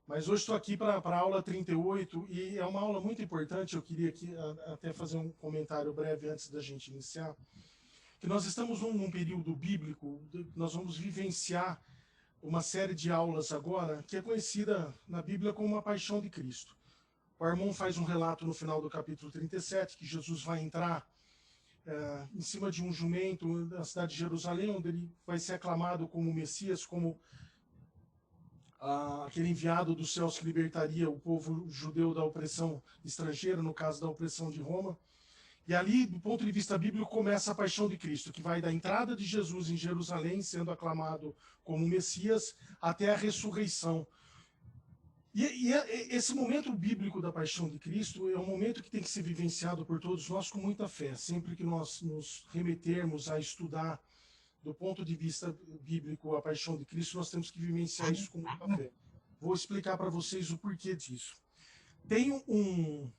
Mas hoje estou aqui para a aula 38 e é uma aula muito importante. Eu queria aqui até fazer um comentário breve antes da gente iniciar. Que nós estamos num período bíblico, nós vamos vivenciar uma série de aulas agora que é conhecida na Bíblia como a Paixão de Cristo. O Armon faz um relato no final do capítulo 37 que Jesus vai entrar em cima de um jumento na cidade de Jerusalém, onde ele vai ser aclamado como Messias, como aquele enviado dos céus que libertaria o povo judeu da opressão estrangeira, no caso da opressão de Roma. E ali, do ponto de vista bíblico, começa a paixão de Cristo, que vai da entrada de Jesus em Jerusalém, sendo aclamado como Messias, até a ressurreição. E esse momento bíblico da paixão de Cristo é um momento que tem que ser vivenciado por todos nós com muita fé. Sempre que nós nos remetermos a estudar do ponto de vista bíblico a paixão de Cristo, nós temos que vivenciar isso com muita fé. Vou explicar para vocês o porquê disso. Tem um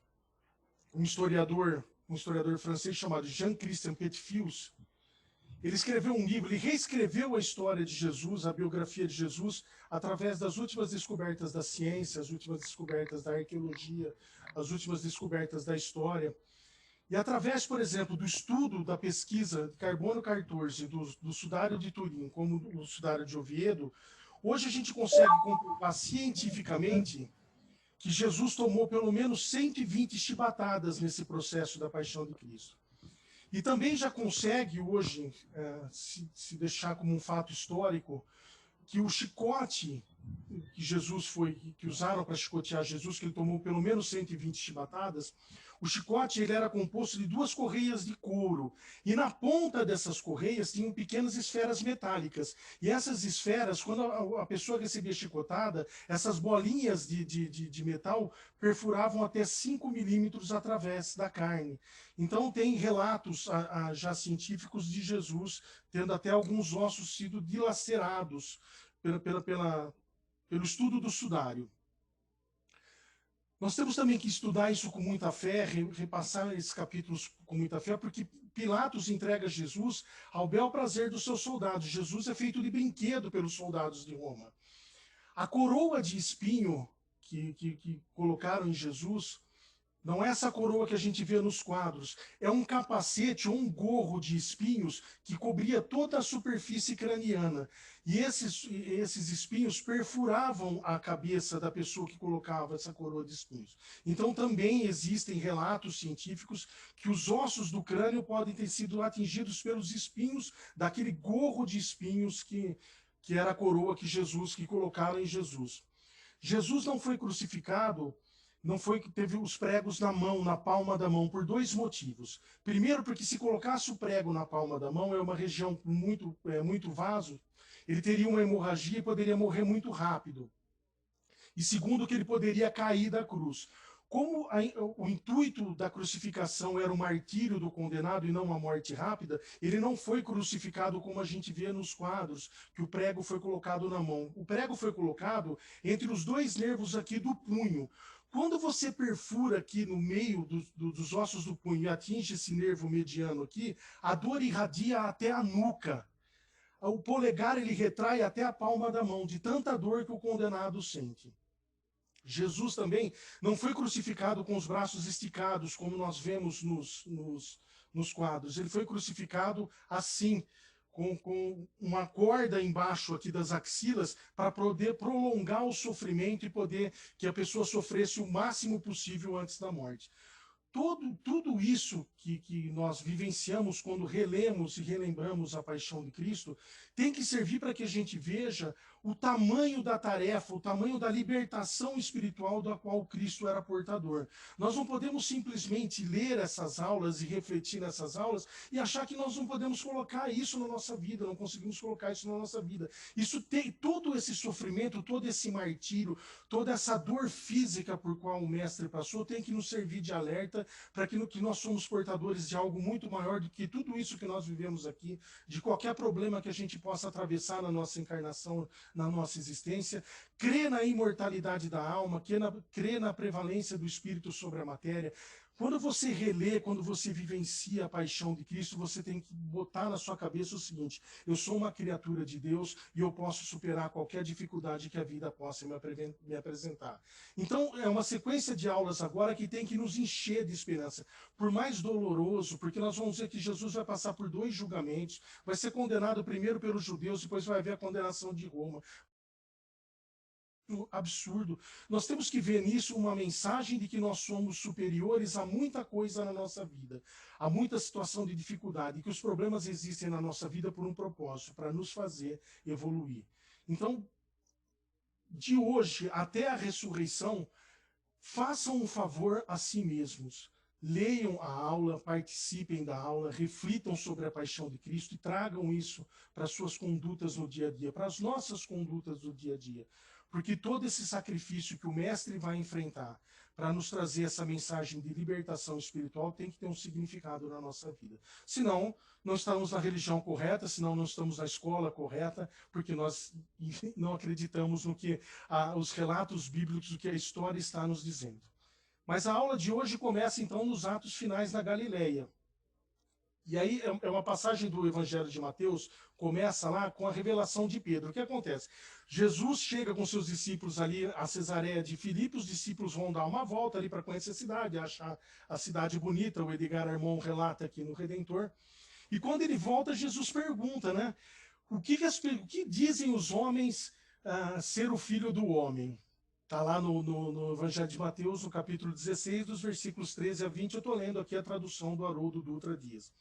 historiador francês chamado Jean-Christian Petit-Fils. Ele escreveu um livro, ele reescreveu a história de Jesus, a biografia de Jesus, através das últimas descobertas da ciência, as últimas descobertas da arqueologia, as últimas descobertas da história. E através, por exemplo, do estudo da pesquisa de carbono 14 do sudário de Turim, como do sudário de Oviedo, hoje a gente consegue comprovar cientificamente que Jesus tomou pelo menos 120 chibatadas nesse processo da paixão de Cristo. E também já consegue hoje se deixar como um fato histórico que o chicote que Jesus que usaram para chicotear Jesus, que ele tomou pelo menos 120 chibatadas, o chicote ele era composto de duas correias de couro. E na ponta dessas correias tinham pequenas esferas metálicas. E essas esferas, quando a pessoa recebia chicotada, essas bolinhas de metal perfuravam até 5 milímetros através da carne. Então tem relatos já científicos de Jesus tendo até alguns ossos sido dilacerados pelo estudo do sudário. Nós temos também que estudar isso com muita fé, repassar esses capítulos com muita fé, porque Pilatos entrega Jesus ao bel prazer dos seus soldados. Jesus é feito de brinquedo pelos soldados de Roma. A coroa de espinho que colocaram em Jesus não é essa coroa que a gente vê nos quadros, é um capacete ou um gorro de espinhos que cobria toda a superfície craniana. E esses espinhos perfuravam a cabeça da pessoa que colocava essa coroa de espinhos. Então também existem relatos científicos que os ossos do crânio podem ter sido atingidos pelos espinhos daquele gorro de espinhos que era a coroa que colocaram em Jesus. Jesus não foi crucificado, teve os pregos na palma da mão, por dois motivos. Primeiro, porque se colocasse o prego na palma da mão, é uma região muito vaso, ele teria uma hemorragia e poderia morrer muito rápido. E segundo, que ele poderia cair da cruz. Como o intuito da crucificação era o martírio do condenado e não a morte rápida, ele não foi crucificado como a gente vê nos quadros, que o prego foi colocado na mão. O prego foi colocado entre os dois nervos aqui do punho. Quando você perfura aqui no meio dos ossos do punho e atinge esse nervo mediano aqui, a dor irradia até a nuca. O polegar ele retrai até a palma da mão, de tanta dor que o condenado sente. Jesus também não foi crucificado com os braços esticados, como nós vemos nos quadros. Ele foi crucificado assim, com uma corda embaixo aqui das axilas, para poder prolongar o sofrimento e poder que a pessoa sofresse o máximo possível antes da morte. Tudo isso que nós vivenciamos quando relemos e relembramos a paixão de Cristo tem que servir para que a gente veja o tamanho da tarefa, o tamanho da libertação espiritual da qual Cristo era portador. Nós não podemos simplesmente ler essas aulas e refletir nessas aulas e achar que nós não podemos colocar isso na nossa vida, não conseguimos colocar isso na nossa vida. Isso tem todo esse sofrimento, todo esse martírio, toda essa dor física por qual o mestre passou, tem que nos servir de alerta para que nós somos portadores de algo muito maior do que tudo isso que nós vivemos aqui, de qualquer problema que a gente possa atravessar na nossa encarnação, na nossa existência, crê na imortalidade da alma, crê na prevalência do espírito sobre a matéria, Quando você relê, quando você vivencia a paixão de Cristo, você tem que botar na sua cabeça o seguinte: eu sou uma criatura de Deus e eu posso superar qualquer dificuldade que a vida possa me apresentar. Então, é uma sequência de aulas agora que tem que nos encher de esperança. Por mais doloroso, porque nós vamos ver que Jesus vai passar por 2 julgamentos, vai ser condenado primeiro pelos judeus, depois vai haver a condenação de Roma. Absurdo. Nós temos que ver nisso uma mensagem de que nós somos superiores a muita coisa na nossa vida, a muita situação de dificuldade, que os problemas existem na nossa vida por um propósito, para nos fazer evoluir. Então, de hoje até a ressurreição, façam um favor a si mesmos. Leiam a aula, participem da aula, reflitam sobre a paixão de Cristo e tragam isso para as suas condutas no dia a dia, para as nossas condutas do dia a dia. Porque todo esse sacrifício que o Mestre vai enfrentar para nos trazer essa mensagem de libertação espiritual tem que ter um significado na nossa vida. Senão, não estamos na religião correta, senão não estamos na escola correta, porque nós não acreditamos no que os relatos bíblicos, o que a história está nos dizendo. Mas a aula de hoje começa então nos atos finais na Galileia. E aí é uma passagem do Evangelho de Mateus, começa lá com a revelação de Pedro. O que acontece? Jesus chega com seus discípulos ali a Cesareia de Filipe, os discípulos vão dar uma volta ali para conhecer a cidade, achar a cidade bonita, o Edgar Armon relata aqui no Redentor. E quando ele volta, Jesus pergunta, né? O que dizem os homens ser o filho do homem? Está lá no Evangelho de Mateus, no capítulo 16, dos versículos 13 a 20. Eu estou lendo aqui a tradução do Haroldo Dutra Dias.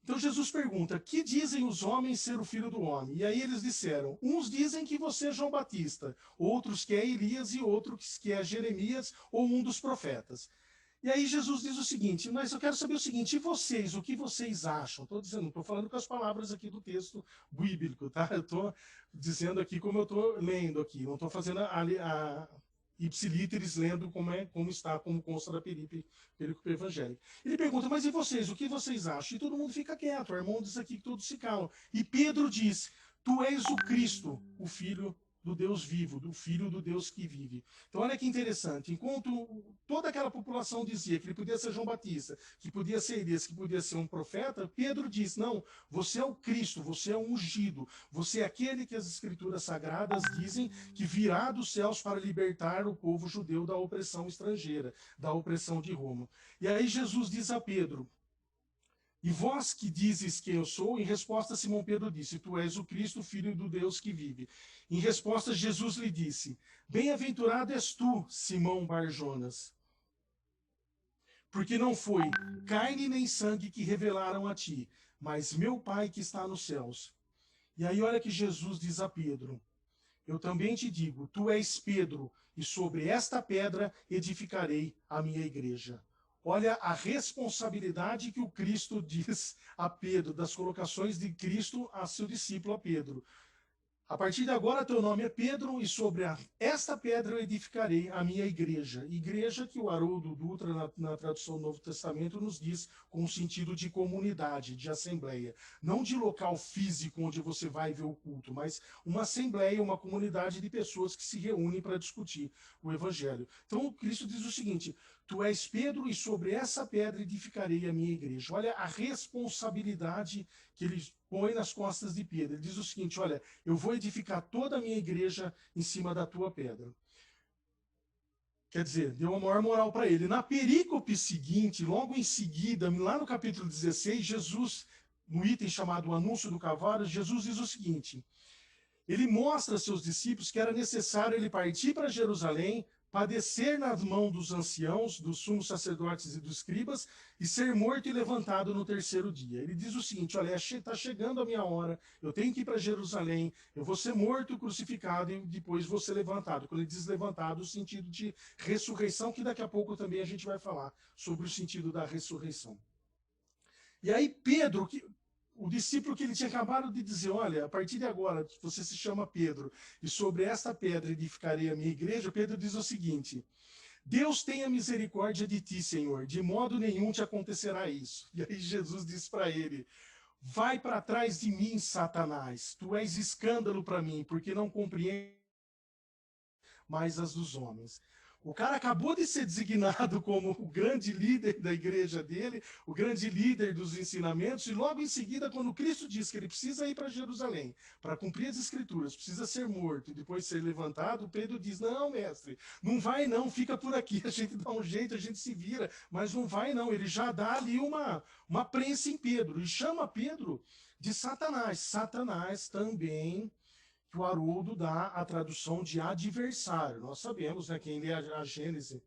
Então Jesus pergunta: que dizem os homens ser o filho do homem? E aí eles disseram: uns dizem que você é João Batista, outros que é Elias e outros que é Jeremias ou um dos profetas. E aí Jesus diz o seguinte: mas eu quero saber o seguinte, e vocês, o que vocês acham? Estou dizendo, estou falando com as palavras aqui do texto bíblico, tá? Eu estou dizendo aqui como eu estou lendo aqui, não estou fazendo a ipsilíteres lendo como está, como consta da perícope evangélica. Ele pergunta: mas e vocês, o que vocês acham? E todo mundo fica quieto, o irmão diz aqui que todos se calam. E Pedro diz: tu és o Cristo, o Filho do Deus vivo, do Filho do Deus que vive. Então olha que interessante, enquanto toda aquela população dizia que ele podia ser João Batista, que podia ser Elias, que podia ser um profeta, Pedro diz: não, você é o Cristo, você é o ungido, você é aquele que as escrituras sagradas dizem que virá dos céus para libertar o povo judeu da opressão estrangeira, da opressão de Roma. E aí Jesus diz a Pedro: e vós que dizes quem eu sou? Em resposta, Simão Pedro disse: tu és o Cristo, filho do Deus que vive. Em resposta, Jesus lhe disse: bem-aventurado és tu, Simão Barjonas, porque não foi carne nem sangue que revelaram a ti, mas meu Pai que está nos céus. E aí olha que Jesus diz a Pedro: eu também te digo, tu és Pedro, e sobre esta pedra edificarei a minha igreja. Olha a responsabilidade que o Cristo diz a Pedro, das colocações de Cristo a seu discípulo a Pedro. A partir de agora, teu nome é Pedro, e sobre esta pedra eu edificarei a minha igreja. Igreja que o Haroldo Dutra, na tradução do Novo Testamento, nos diz com o sentido de comunidade, de assembleia. Não de local físico onde você vai ver o culto, mas uma assembleia, uma comunidade de pessoas que se reúnem para discutir o Evangelho. Então, Cristo diz o seguinte: tu és Pedro, e sobre essa pedra edificarei a minha igreja. Olha a responsabilidade que ele põe nas costas de Pedro. Ele diz o seguinte: olha, eu vou edificar toda a minha igreja em cima da tua pedra. Quer dizer, deu uma maior moral para ele. Na perícope seguinte, logo em seguida, lá no capítulo 16, Jesus, no item chamado o anúncio do cavalo, Jesus diz o seguinte: ele mostra a seus discípulos que era necessário ele partir para Jerusalém, padecer nas mãos dos anciãos, dos sumos sacerdotes e dos escribas, e ser morto e levantado no terceiro dia. Ele diz o seguinte: olha, está chegando a minha hora, eu tenho que ir para Jerusalém, eu vou ser morto, crucificado e depois vou ser levantado. Quando ele diz levantado, o sentido de ressurreição, que daqui a pouco também a gente vai falar sobre o sentido da ressurreição. E aí Pedro, o discípulo que ele tinha acabado de dizer: olha, a partir de agora você se chama Pedro, e sobre esta pedra edificarei a minha igreja, Pedro diz o seguinte: Deus tenha misericórdia de ti, Senhor, de modo nenhum te acontecerá isso. E aí Jesus diz para ele: vai para trás de mim, Satanás, tu és escândalo para mim, porque não compreendes mais as dos homens. O cara acabou de ser designado como o grande líder da igreja dele, o grande líder dos ensinamentos, e logo em seguida, quando Cristo diz que ele precisa ir para Jerusalém para cumprir as escrituras, precisa ser morto e depois ser levantado, Pedro diz: não, mestre, não vai não, fica por aqui, a gente dá um jeito, a gente se vira, mas não vai não. Ele já dá ali uma prensa em Pedro e chama Pedro de Satanás. Satanás também, que o Haroldo dá a tradução de adversário. Nós sabemos, né, quem lê a Gênese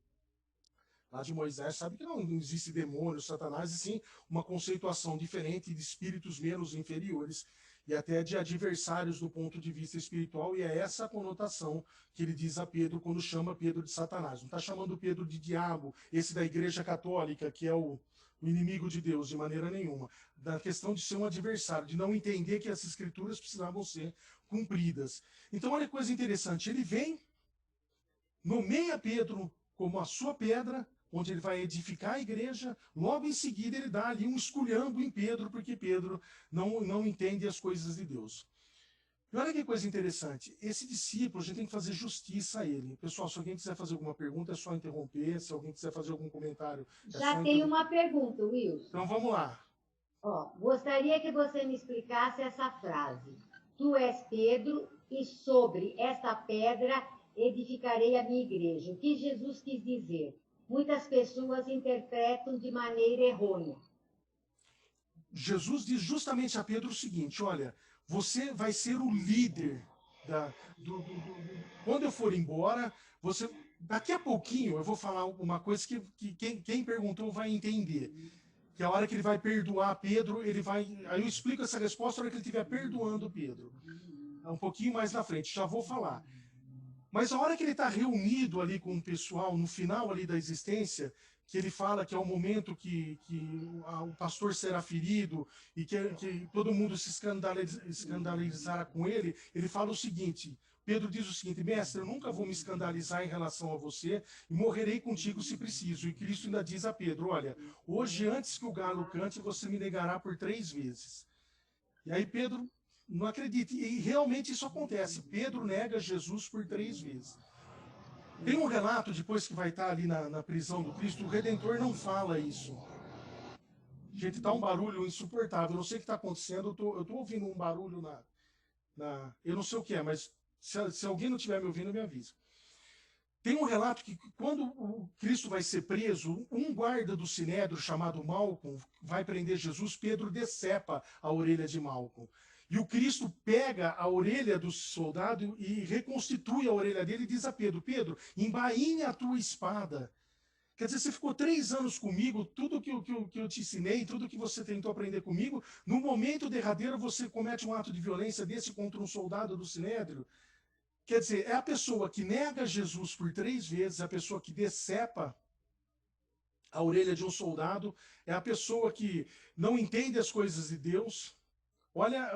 lá de Moisés sabe que não existe demônio, Satanás, e sim uma conceituação diferente de espíritos menos inferiores e até de adversários do ponto de vista espiritual, e é essa a conotação que ele diz a Pedro quando chama Pedro de Satanás. Não está chamando Pedro de diabo, esse da Igreja Católica, que é o inimigo de Deus, de maneira nenhuma. Da questão de ser um adversário, de não entender que as escrituras precisavam ser cumpridas. Então, olha que coisa interessante, ele vem, nomeia Pedro como a sua pedra, onde ele vai edificar a igreja, logo em seguida ele dá ali um esculhambo em Pedro, porque Pedro não entende as coisas de Deus. E olha que coisa interessante, esse discípulo, a gente tem que fazer justiça a ele. Pessoal, se alguém quiser fazer alguma pergunta, é só interromper, se alguém quiser fazer algum comentário, é Já só tem uma pergunta, Wilson. Então vamos lá. Ó, gostaria que você me explicasse essa frase. Tu és Pedro, e sobre esta pedra edificarei a minha igreja. O que Jesus quis dizer? Muitas pessoas interpretam de maneira errônea. Jesus diz justamente a Pedro o seguinte: olha, você vai ser o líder quando eu for embora, você. Daqui a pouquinho eu vou falar uma coisa que quem perguntou vai entender. Que a hora que ele vai perdoar Pedro, ele vai. Aí eu explico essa resposta na hora que ele estiver perdoando Pedro. Um pouquinho mais na frente, já vou falar. Mas a hora que ele está reunido ali com o pessoal, no final ali da existência, que ele fala que é o momento que o pastor será ferido e que todo mundo se escandalizará com ele, ele fala o seguinte, Pedro diz o seguinte: mestre, eu nunca vou me escandalizar em relação a você e morrerei contigo se preciso. E Cristo ainda diz a Pedro: olha, hoje antes que o galo cante, você me negará por 3 vezes. E aí Pedro não acredita. E realmente isso acontece. Pedro nega Jesus por 3 vezes. Tem um relato, depois que vai estar ali na prisão do Cristo, o Redentor não fala isso. Gente, tá um barulho insuportável. Eu não sei o que está acontecendo. Eu tô ouvindo um barulho eu não sei o que é, mas se alguém não estiver me ouvindo, me avisa. Tem um relato que quando o Cristo vai ser preso, um guarda do Sinédrio chamado Malcom vai prender Jesus, Pedro decepa a orelha de Malcom. E o Cristo pega a orelha do soldado e reconstitui a orelha dele e diz a Pedro: Pedro, embainhe a tua espada. Quer dizer, você ficou 3 anos comigo, tudo que eu te ensinei, tudo que você tentou aprender comigo, no momento derradeiro você comete um ato de violência desse contra um soldado do Sinédrio. Quer dizer, é a pessoa que nega Jesus por 3 vezes, é a pessoa que decepa a orelha de um soldado, é a pessoa que não entende as coisas de Deus. Olha,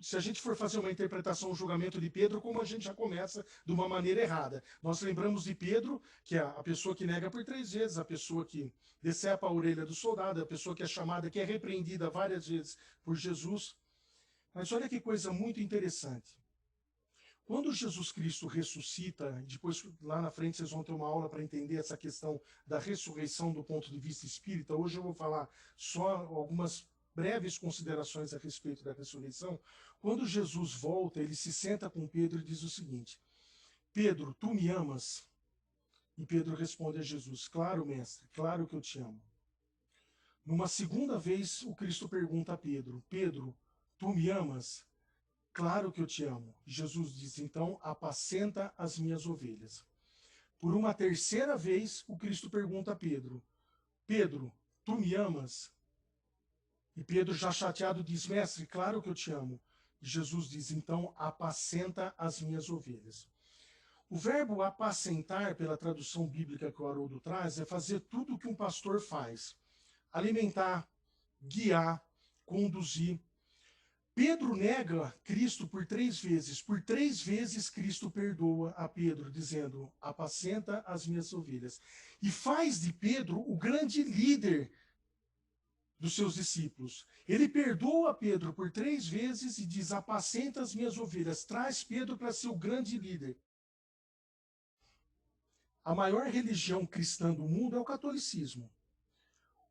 se a gente for fazer uma interpretação, um julgamento de Pedro, como a gente já começa de uma maneira errada. Nós lembramos de Pedro, que é a pessoa que nega por 3 vezes, a pessoa que decepa a orelha do soldado, a pessoa que é chamada, que é repreendida várias vezes por Jesus. Mas olha que coisa muito interessante. Quando Jesus Cristo ressuscita, depois lá na frente vocês vão ter uma aula para entender essa questão da ressurreição do ponto de vista espírita. Hoje eu vou falar só algumas breves considerações a respeito da ressurreição. Quando Jesus volta, ele se senta com Pedro e diz o seguinte: Pedro, tu me amas? E Pedro responde a Jesus: claro, mestre, claro que eu te amo. Numa segunda vez, o Cristo pergunta a Pedro: Pedro, tu me amas? Claro que eu te amo. Jesus diz: então apacenta as minhas ovelhas. Por uma terceira vez, o Cristo pergunta a Pedro: Pedro, tu me amas? E Pedro, já chateado, diz: mestre, claro que eu te amo. E Jesus diz: então apacenta as minhas ovelhas. O verbo apacentar, pela tradução bíblica que o Haroldo traz, é fazer tudo o que um pastor faz: alimentar, guiar, conduzir. Pedro nega Cristo por 3 vezes. Por 3 vezes Cristo perdoa a Pedro, dizendo: apacenta as minhas ovelhas. E faz de Pedro o grande líder dos seus discípulos. Ele perdoa Pedro por 3 vezes e diz: apacenta as minhas ovelhas. Traz Pedro para ser o grande líder. a maior religião cristã do mundo é o catolicismo.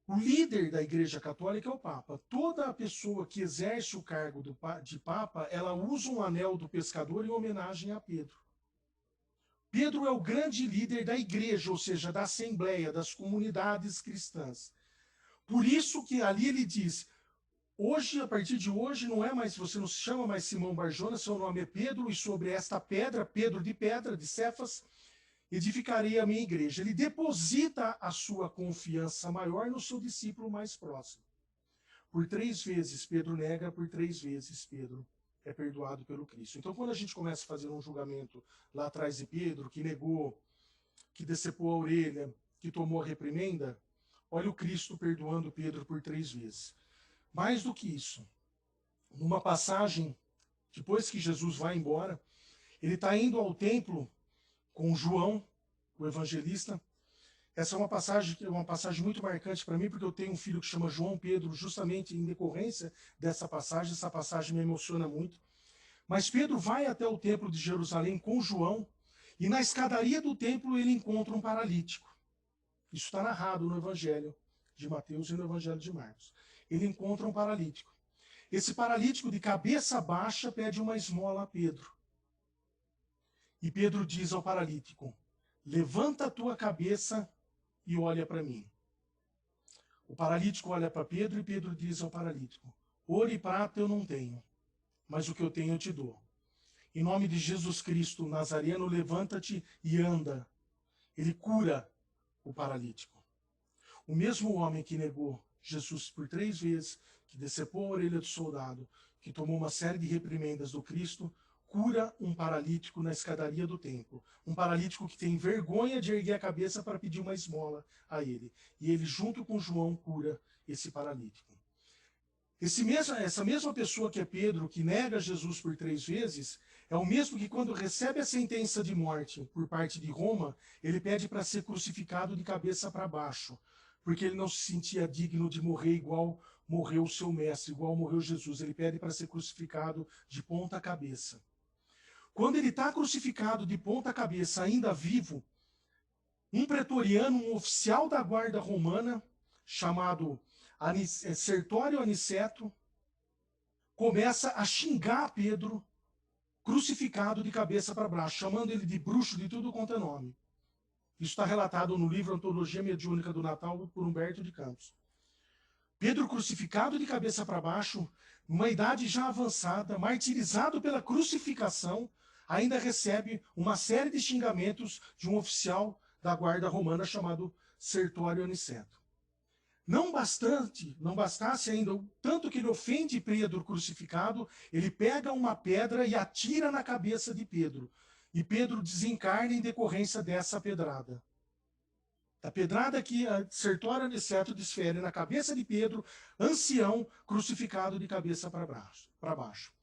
O líder da Igreja Católica é o Papa. Toda a pessoa que exerce o cargo de Papa, ela usa um anel do pescador em homenagem a Pedro. Pedro é o grande líder da igreja, ou seja, da assembleia, das comunidades cristãs. Por isso que ali ele diz, hoje, a partir de hoje, não é mais, você não se chama mais Simão Barjona, seu nome é Pedro, e sobre esta pedra, Pedro de pedra, de Cefas, edificarei a minha igreja. Ele deposita a sua confiança maior no seu discípulo mais próximo. Por 3 vezes Pedro nega, por 3 vezes Pedro é perdoado pelo Cristo. Então, quando a gente começa a fazer um julgamento lá atrás de Pedro, que negou, que decepou a orelha, que tomou a reprimenda, olha o Cristo perdoando Pedro por 3 vezes. Mais do que isso, numa passagem, depois que Jesus vai embora, ele está indo ao templo com João, o evangelista. Essa é uma passagem muito marcante para mim, porque eu tenho um filho que chama João Pedro, justamente em decorrência dessa passagem. Essa passagem me emociona muito. Mas Pedro vai até o templo de Jerusalém com João, e na escadaria do templo ele encontra um paralítico. Isso está narrado no Evangelho de Mateus e no Evangelho de Marcos. Ele encontra um paralítico. Esse paralítico, de cabeça baixa, pede uma esmola a Pedro. E Pedro diz ao paralítico, levanta a tua cabeça e olha para mim. O paralítico olha para Pedro e Pedro diz ao paralítico, ouro e prata eu não tenho, mas o que eu tenho eu te dou. Em nome de Jesus Cristo Nazareno, levanta-te e anda. Ele cura o paralítico. O mesmo homem que negou Jesus por 3 vezes, que decepou a orelha do soldado, que tomou uma série de reprimendas do Cristo, cura um paralítico na escadaria do templo. Um paralítico que tem vergonha de erguer a cabeça para pedir uma esmola a ele. E ele, junto com João, cura esse paralítico. Essa mesma pessoa que é Pedro, que nega Jesus por 3 vezes, é o mesmo que quando recebe a sentença de morte por parte de Roma, ele pede para ser crucificado de cabeça para baixo, porque ele não se sentia digno de morrer igual morreu o seu mestre, igual morreu Jesus. Ele pede para ser crucificado de ponta cabeça. Quando ele está crucificado de ponta cabeça, ainda vivo, um pretoriano, um oficial da guarda romana, chamado Sertório Aniceto, começa a xingar Pedro, crucificado de cabeça para baixo, chamando ele de bruxo de tudo quanto é nome. Isso está relatado no livro Antologia Mediúnica do Natal, por Humberto de Campos. Pedro crucificado de cabeça para baixo, numa idade já avançada, martirizado pela crucificação, ainda recebe uma série de xingamentos de um oficial da guarda romana chamado Sertório Aniceto. Não bastasse ainda, tanto que ele ofende Pedro crucificado, ele pega uma pedra e atira na cabeça de Pedro. E Pedro desencarna em decorrência dessa pedrada. A pedrada que Sertório Aniceto desfere na cabeça de Pedro, ancião, crucificado de cabeça para baixo.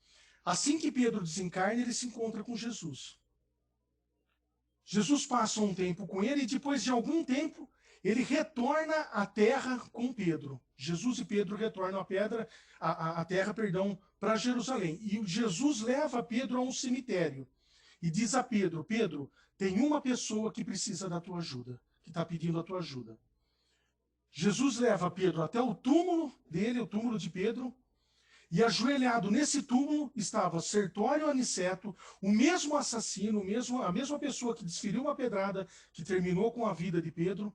Assim que Pedro desencarna, ele se encontra com Jesus. Jesus passa um tempo com ele e depois de algum tempo, ele retorna à terra com Pedro. Jesus e Pedro retornam a terra, para Jerusalém. E Jesus leva Pedro a um cemitério e diz a Pedro, Pedro, tem uma pessoa que precisa da tua ajuda, que está pedindo a tua ajuda. Jesus leva Pedro até o túmulo dele, o túmulo de Pedro, e ajoelhado nesse túmulo estava Sertório Aniceto, o mesmo assassino, a mesma pessoa que desferiu uma pedrada que terminou com a vida de Pedro.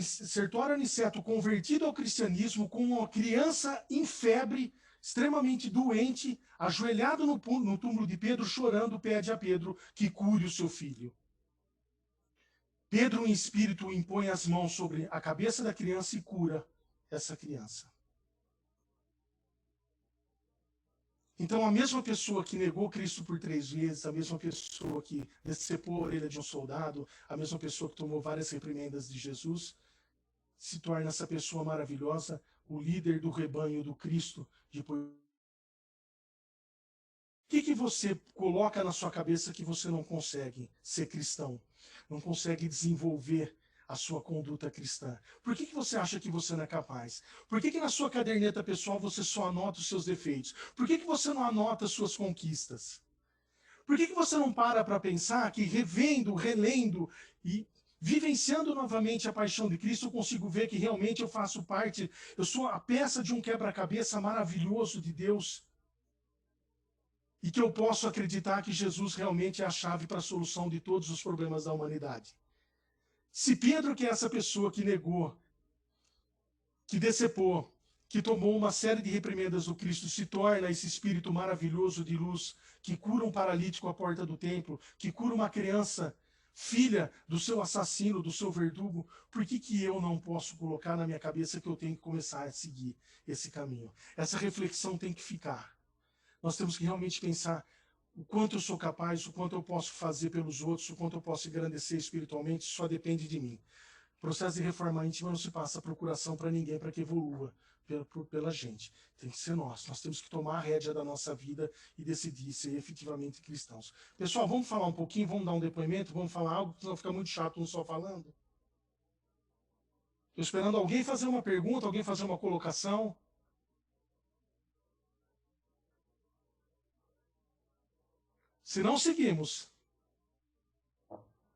Sertório Aniceto, convertido ao cristianismo, com uma criança em febre, extremamente doente, ajoelhado no túmulo de Pedro, chorando, pede a Pedro que cure o seu filho. Pedro, em espírito, impõe as mãos sobre a cabeça da criança e cura essa criança. Então, a mesma pessoa que negou Cristo por 3 vezes, a mesma pessoa que decepou a orelha de um soldado, a mesma pessoa que tomou várias reprimendas de Jesus, se torna essa pessoa maravilhosa, o líder do rebanho do Cristo. O que você coloca na sua cabeça que você não consegue ser cristão? Não consegue desenvolver a sua conduta cristã? Por que você acha que você não é capaz? Por que na sua caderneta pessoal você só anota os seus defeitos? Por que você não anota as suas conquistas? Por que você não para pensar que revendo, relendo e vivenciando novamente a paixão de Cristo, eu consigo ver que realmente eu faço parte, eu sou a peça de um quebra-cabeça maravilhoso de Deus, e que eu posso acreditar que Jesus realmente é a chave para a solução de todos os problemas da humanidade. Se Pedro, que é essa pessoa que negou, que decepou, que tomou uma série de reprimendas do Cristo, se torna esse espírito maravilhoso de luz, que cura um paralítico à porta do templo, que cura uma criança, filha do seu assassino, do seu verdugo, por que eu não posso colocar na minha cabeça que eu tenho que começar a seguir esse caminho? Essa reflexão tem que ficar. Nós temos que realmente pensar o quanto eu sou capaz, o quanto eu posso fazer pelos outros, o quanto eu posso engrandecer espiritualmente, só depende de mim. O processo de reforma íntima não se passa procuração para ninguém para que evolua pela gente. Tem que ser nós. Nós temos que tomar a rédea da nossa vida e decidir ser efetivamente cristãos. Pessoal, vamos falar um pouquinho, vamos dar um depoimento, vamos falar algo, senão fica muito chato um só falando. Estou esperando alguém fazer uma pergunta, alguém fazer uma colocação. Se não, seguimos.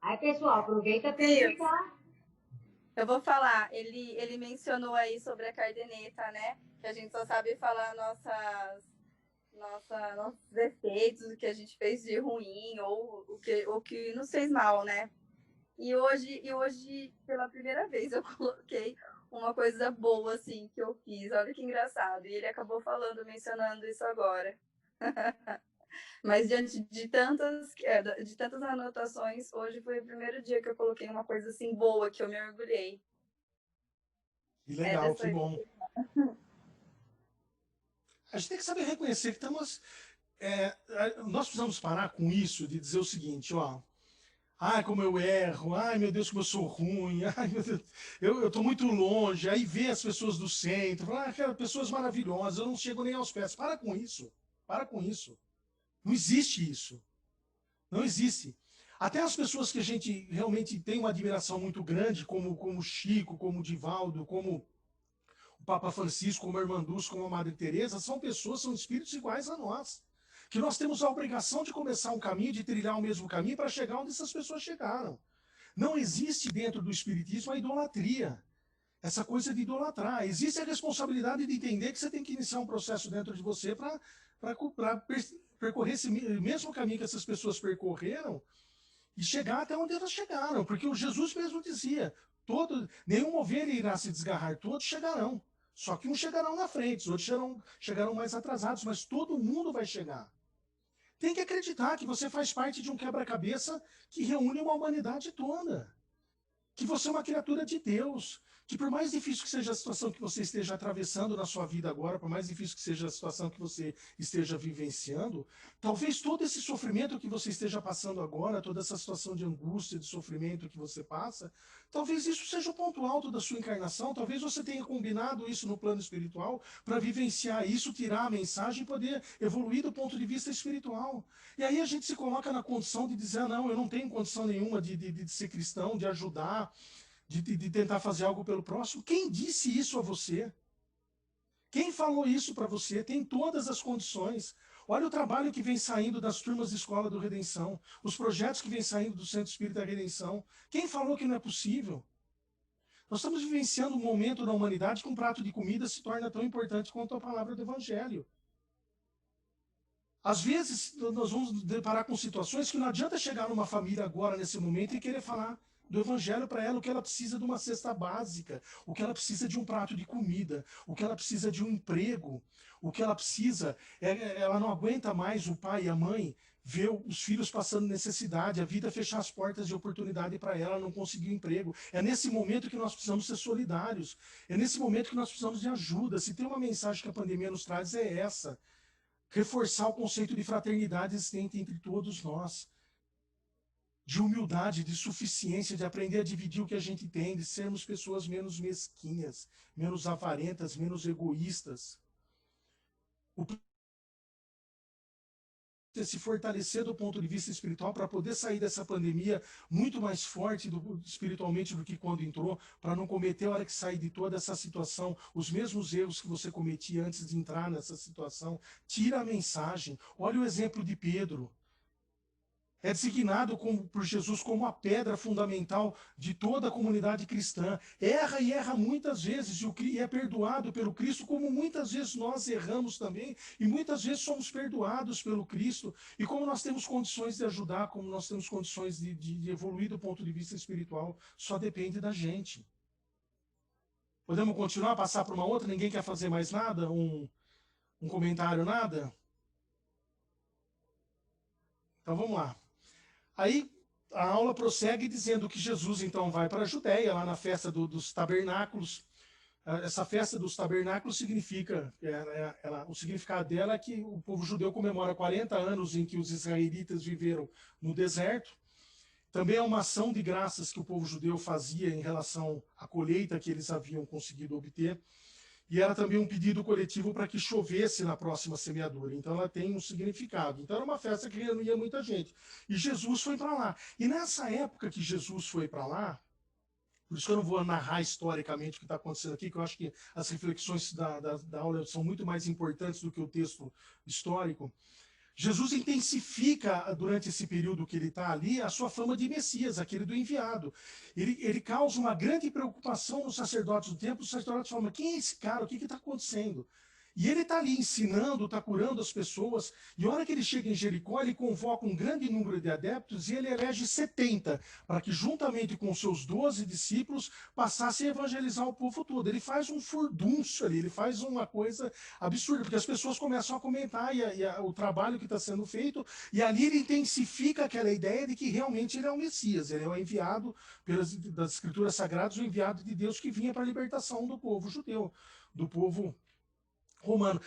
Aí, pessoal, aproveita para perguntar. Eu vou falar, ele mencionou aí sobre a cardeneta, né? Que a gente só sabe falar nossos defeitos, o que a gente fez de ruim ou o que nos fez mal, né? E hoje, pela primeira vez, eu coloquei uma coisa boa, assim, que eu fiz. Olha que engraçado. E ele acabou mencionando isso agora. Mas diante de tantas anotações, hoje foi o primeiro dia que eu coloquei uma coisa assim boa, que eu me orgulhei. Que legal, que bom. A gente tem que saber reconhecer que estamos... nós precisamos parar com isso, de dizer o seguinte, ó... Ai, como eu erro, ai, meu Deus, como eu sou ruim, ai, meu Deus, eu estou muito longe, aí ver as pessoas do centro, falar, cara, pessoas maravilhosas, eu não chego nem aos pés. Para com isso, para com isso. Não existe isso. Não existe. Até as pessoas que a gente realmente tem uma admiração muito grande, como Chico, como Divaldo, como o Papa Francisco, como a Irmã Dulce, como a Madre Teresa, são pessoas, são espíritos iguais a nós. Que nós temos a obrigação de começar um caminho, de trilhar o mesmo caminho para chegar onde essas pessoas chegaram. Não existe dentro do espiritismo a idolatria. Essa coisa de idolatrar. Existe a responsabilidade de entender que você tem que iniciar um processo dentro de você para percorrer esse mesmo caminho que essas pessoas percorreram e chegar até onde elas chegaram. Porque o Jesus mesmo dizia, nenhuma ovelha irá se desgarrar, todos chegarão. Só que uns chegarão na frente, os outros chegarão mais atrasados, mas todo mundo vai chegar. Tem que acreditar que você faz parte de um quebra-cabeça que reúne uma humanidade toda. Que você é uma criatura de Deus. Que por mais difícil que seja a situação que você esteja atravessando na sua vida agora, por mais difícil que seja a situação que você esteja vivenciando, talvez todo esse sofrimento que você esteja passando agora, toda essa situação de angústia, de sofrimento que você passa, talvez isso seja o ponto alto da sua encarnação, talvez você tenha combinado isso no plano espiritual para vivenciar isso, tirar a mensagem e poder evoluir do ponto de vista espiritual. E aí a gente se coloca na condição de dizer, ah, não, eu não tenho condição nenhuma de ser cristão, de ajudar, de tentar fazer algo pelo próximo. Quem disse isso a você? Quem falou isso para você? Tem todas as condições. Olha o trabalho que vem saindo das turmas de Escola do Redenção, os projetos que vêm saindo do Centro Espírita Redenção. Quem falou que não é possível? Nós estamos vivenciando um momento na humanidade que um prato de comida se torna tão importante quanto a palavra do Evangelho. Às vezes, nós vamos deparar com situações que não adianta chegar numa família agora, nesse momento, e querer falar do Evangelho para ela, o que ela precisa de uma cesta básica, o que ela precisa de um prato de comida, o que ela precisa de um emprego, o que ela precisa, ela não aguenta mais o pai e a mãe ver os filhos passando necessidade, a vida fechar as portas de oportunidade para ela, não conseguir emprego. É nesse momento que nós precisamos ser solidários, é nesse momento que nós precisamos de ajuda. Se tem uma mensagem que a pandemia nos traz, é essa. Reforçar o conceito de fraternidade existente entre todos nós. De humildade, de suficiência, de aprender a dividir o que a gente tem, de sermos pessoas menos mesquinhas, menos avarentas, menos egoístas. Se fortalecer do ponto de vista espiritual para poder sair dessa pandemia muito mais forte espiritualmente do que quando entrou, para não cometer, a hora que sair de toda essa situação, os mesmos erros que você cometia antes de entrar nessa situação. Tira a mensagem. Olha o exemplo de Pedro. É designado por Jesus como a pedra fundamental de toda a comunidade cristã. Erra e erra muitas vezes, e é perdoado pelo Cristo, como muitas vezes nós erramos também, e muitas vezes somos perdoados pelo Cristo. E como nós temos condições de ajudar, como nós temos condições de evoluir do ponto de vista espiritual, só depende da gente. Podemos continuar, passar para uma outra? Ninguém quer fazer mais nada? Um comentário, nada? Então vamos lá. Aí a aula prossegue dizendo que Jesus então vai para a Judéia, lá na festa dos tabernáculos. Essa festa dos tabernáculos significa, o significado dela é que o povo judeu comemora 40 anos em que os israelitas viveram no deserto. Também é uma ação de graças que o povo judeu fazia em relação à colheita que eles haviam conseguido obter. E era também um pedido coletivo para que chovesse na próxima semeadura. Então ela tem um significado. Então era uma festa que reunia muita gente. E Jesus foi para lá. E nessa época que Jesus foi para lá, por isso que eu não vou narrar historicamente o que está acontecendo aqui, que eu acho que as reflexões da aula são muito mais importantes do que o texto histórico. Jesus intensifica, durante esse período que ele está ali, a sua fama de Messias, aquele do enviado. Ele causa uma grande preocupação nos sacerdotes do templo. Os sacerdotes falam, mas quem é esse cara? O que está acontecendo? E ele está ali ensinando, está curando as pessoas. E a hora que ele chega em Jericó, ele convoca um grande número de adeptos e ele elege 70, para que juntamente com seus 12 discípulos passassem a evangelizar o povo todo. Ele faz um furdúncio ali, ele faz uma coisa absurda, porque as pessoas começam a comentar o trabalho que está sendo feito, e ali ele intensifica aquela ideia de que realmente ele é o Messias, ele é o enviado das Escrituras Sagradas, o enviado de Deus que vinha para a libertação do povo judeu, do povo romano,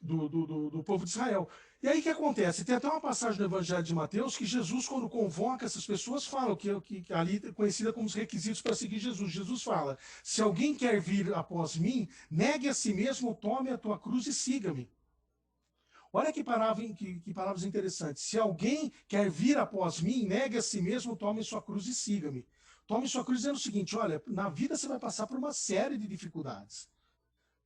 do povo de Israel. E aí o que acontece? Tem até uma passagem do Evangelho de Mateus que Jesus, quando convoca essas pessoas, fala que ali é conhecida como os requisitos para seguir Jesus. Jesus fala, se alguém quer vir após mim, negue a si mesmo, tome a tua cruz e siga-me. Olha que palavras interessantes. Se alguém quer vir após mim, negue a si mesmo, tome sua cruz e siga-me. Tome sua cruz dizendo o seguinte, olha, na vida você vai passar por uma série de dificuldades.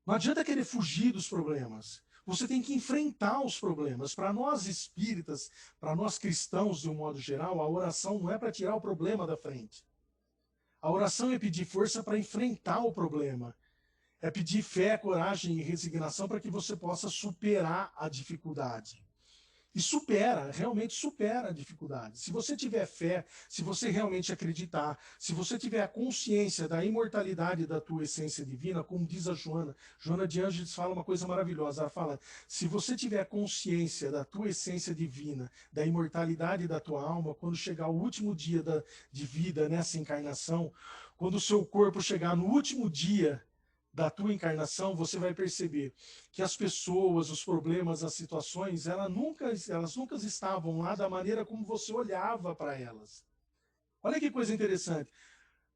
Não adianta querer fugir dos problemas. Você tem que enfrentar os problemas. Para nós espíritas, para nós cristãos de um modo geral, a oração não é para tirar o problema da frente. A oração é pedir força para enfrentar o problema. É pedir fé, coragem e resignação para que você possa superar a dificuldade. E realmente supera a dificuldade. Se você tiver fé, se você realmente acreditar, se você tiver a consciência da imortalidade da tua essência divina, como diz a Joana de Ângeles fala uma coisa maravilhosa, ela fala, se você tiver consciência da tua essência divina, da imortalidade da tua alma, quando chegar o último dia de vida nessa encarnação, quando o seu corpo chegar no último dia da tua encarnação, você vai perceber que as pessoas, os problemas, as situações, elas nunca estavam lá da maneira como você olhava para elas. Olha que coisa interessante.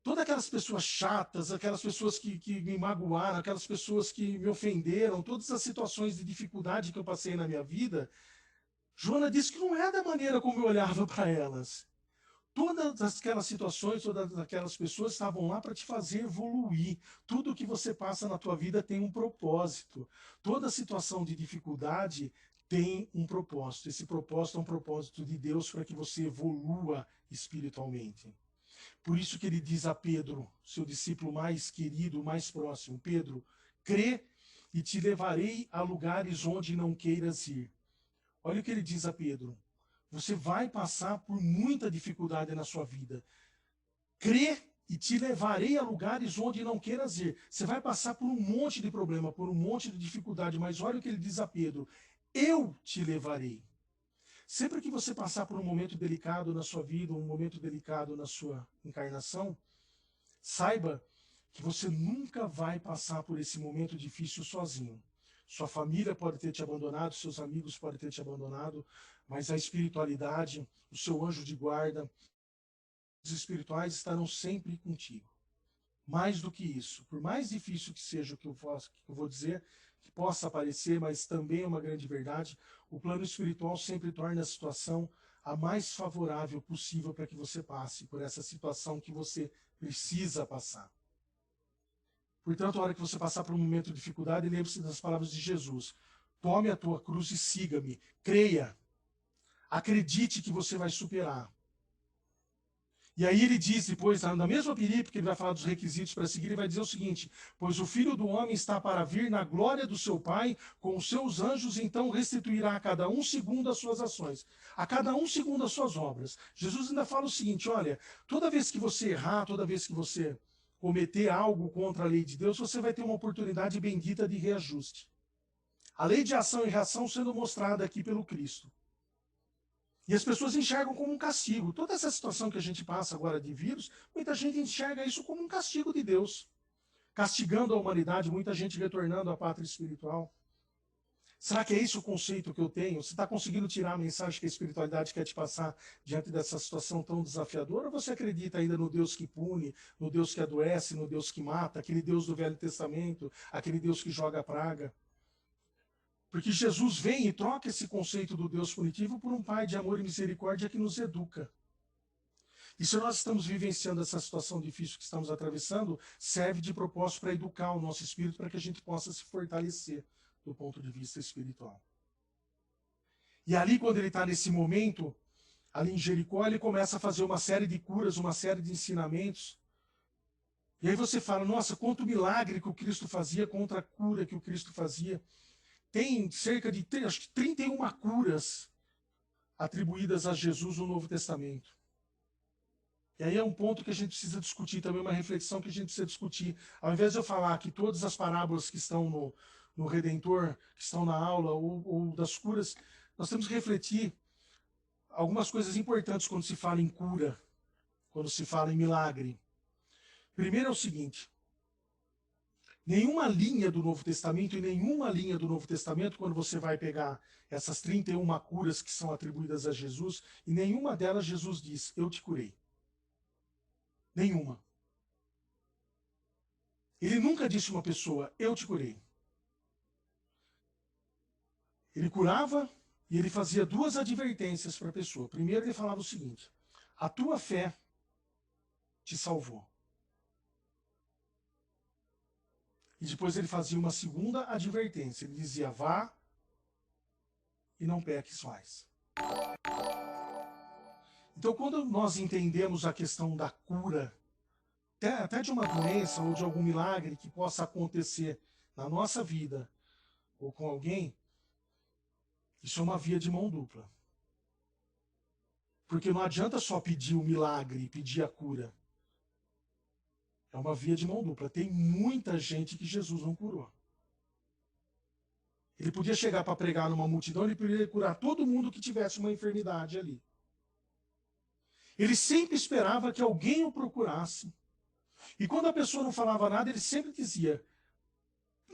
Todas aquelas pessoas chatas, aquelas pessoas que me magoaram, aquelas pessoas que me ofenderam, todas as situações de dificuldade que eu passei na minha vida, Joana disse que não é da maneira como eu olhava para elas. Todas aquelas situações, todas aquelas pessoas estavam lá para te fazer evoluir. Tudo que você passa na tua vida tem um propósito. Toda situação de dificuldade tem um propósito. Esse propósito é um propósito de Deus para que você evolua espiritualmente. Por isso que ele diz a Pedro, seu discípulo mais querido, mais próximo, Pedro, crê e te levarei a lugares onde não queiras ir. Olha o que ele diz a Pedro. Você vai passar por muita dificuldade na sua vida. Crê e te levarei a lugares onde não queiras ir. Você vai passar por um monte de problema, por um monte de dificuldade, mas olha o que ele diz a Pedro. Eu te levarei. Sempre que você passar por um momento delicado na sua vida, um momento delicado na sua encarnação, saiba que você nunca vai passar por esse momento difícil sozinho. Sua família pode ter te abandonado, seus amigos podem ter te abandonado, mas a espiritualidade, o seu anjo de guarda, os espirituais estarão sempre contigo. Mais do que isso, por mais difícil que seja o que eu vou dizer, que possa parecer, mas também é uma grande verdade, o plano espiritual sempre torna a situação a mais favorável possível para que você passe por essa situação que você precisa passar. Portanto, a hora que você passar por um momento de dificuldade, lembre-se das palavras de Jesus. Tome a tua cruz e siga-me. Creia. Acredite que você vai superar. E aí ele diz depois, na mesma perícope, que ele vai falar dos requisitos para seguir, ele vai dizer o seguinte: pois o Filho do Homem está para vir na glória do seu Pai, com os seus anjos, então restituirá a cada um segundo as suas ações, a cada um segundo as suas obras. Jesus ainda fala o seguinte: olha, toda vez que você errar, toda vez que você cometer algo contra a lei de Deus, você vai ter uma oportunidade bendita de reajuste. A lei de ação e reação sendo mostrada aqui pelo Cristo. E as pessoas enxergam como um castigo. Toda essa situação que a gente passa agora de vírus, muita gente enxerga isso como um castigo de Deus. Castigando a humanidade, muita gente retornando à pátria espiritual. Será que é esse o conceito que eu tenho? Você está conseguindo tirar a mensagem que a espiritualidade quer te passar diante dessa situação tão desafiadora? Ou você acredita ainda no Deus que pune, no Deus que adoece, no Deus que mata, aquele Deus do Velho Testamento, aquele Deus que joga a praga? Porque Jesus vem e troca esse conceito do Deus punitivo por um Pai de amor e misericórdia que nos educa. E se nós estamos vivenciando essa situação difícil que estamos atravessando, serve de propósito para educar o nosso espírito, para que a gente possa se fortalecer do ponto de vista espiritual. E ali, quando ele está nesse momento, ali em Jericó, ele começa a fazer uma série de curas, uma série de ensinamentos. E aí você fala, nossa, quanto milagre que o Cristo fazia contra a cura que o Cristo fazia. Tem cerca de, acho que 31 curas atribuídas a Jesus no Novo Testamento. E aí é um ponto que a gente precisa discutir também, uma reflexão que a gente precisa discutir. Ao invés de eu falar que todas as parábolas que estão no Redentor, que estão na aula, ou das curas, nós temos que refletir algumas coisas importantes quando se fala em cura, quando se fala em milagre. Primeiro é o seguinte: nenhuma linha do Novo Testamento, quando você vai pegar essas 31 curas que são atribuídas a Jesus, e nenhuma delas Jesus diz, eu te curei. Nenhuma. Ele nunca disse a uma pessoa, eu te curei. Ele curava e ele fazia duas advertências para a pessoa. Primeiro ele falava o seguinte, a tua fé te salvou. E depois ele fazia uma segunda advertência. Ele dizia, vá e não peques mais. Então, quando nós entendemos a questão da cura, até de uma doença ou de algum milagre que possa acontecer na nossa vida ou com alguém, isso é uma via de mão dupla. Porque não adianta só pedir o milagre, pedir a cura. É uma via de mão dupla. Tem muita gente que Jesus não curou. Ele podia chegar para pregar numa multidão, ele poderia curar todo mundo que tivesse uma enfermidade ali. Ele sempre esperava que alguém o procurasse. E quando a pessoa não falava nada, ele sempre dizia,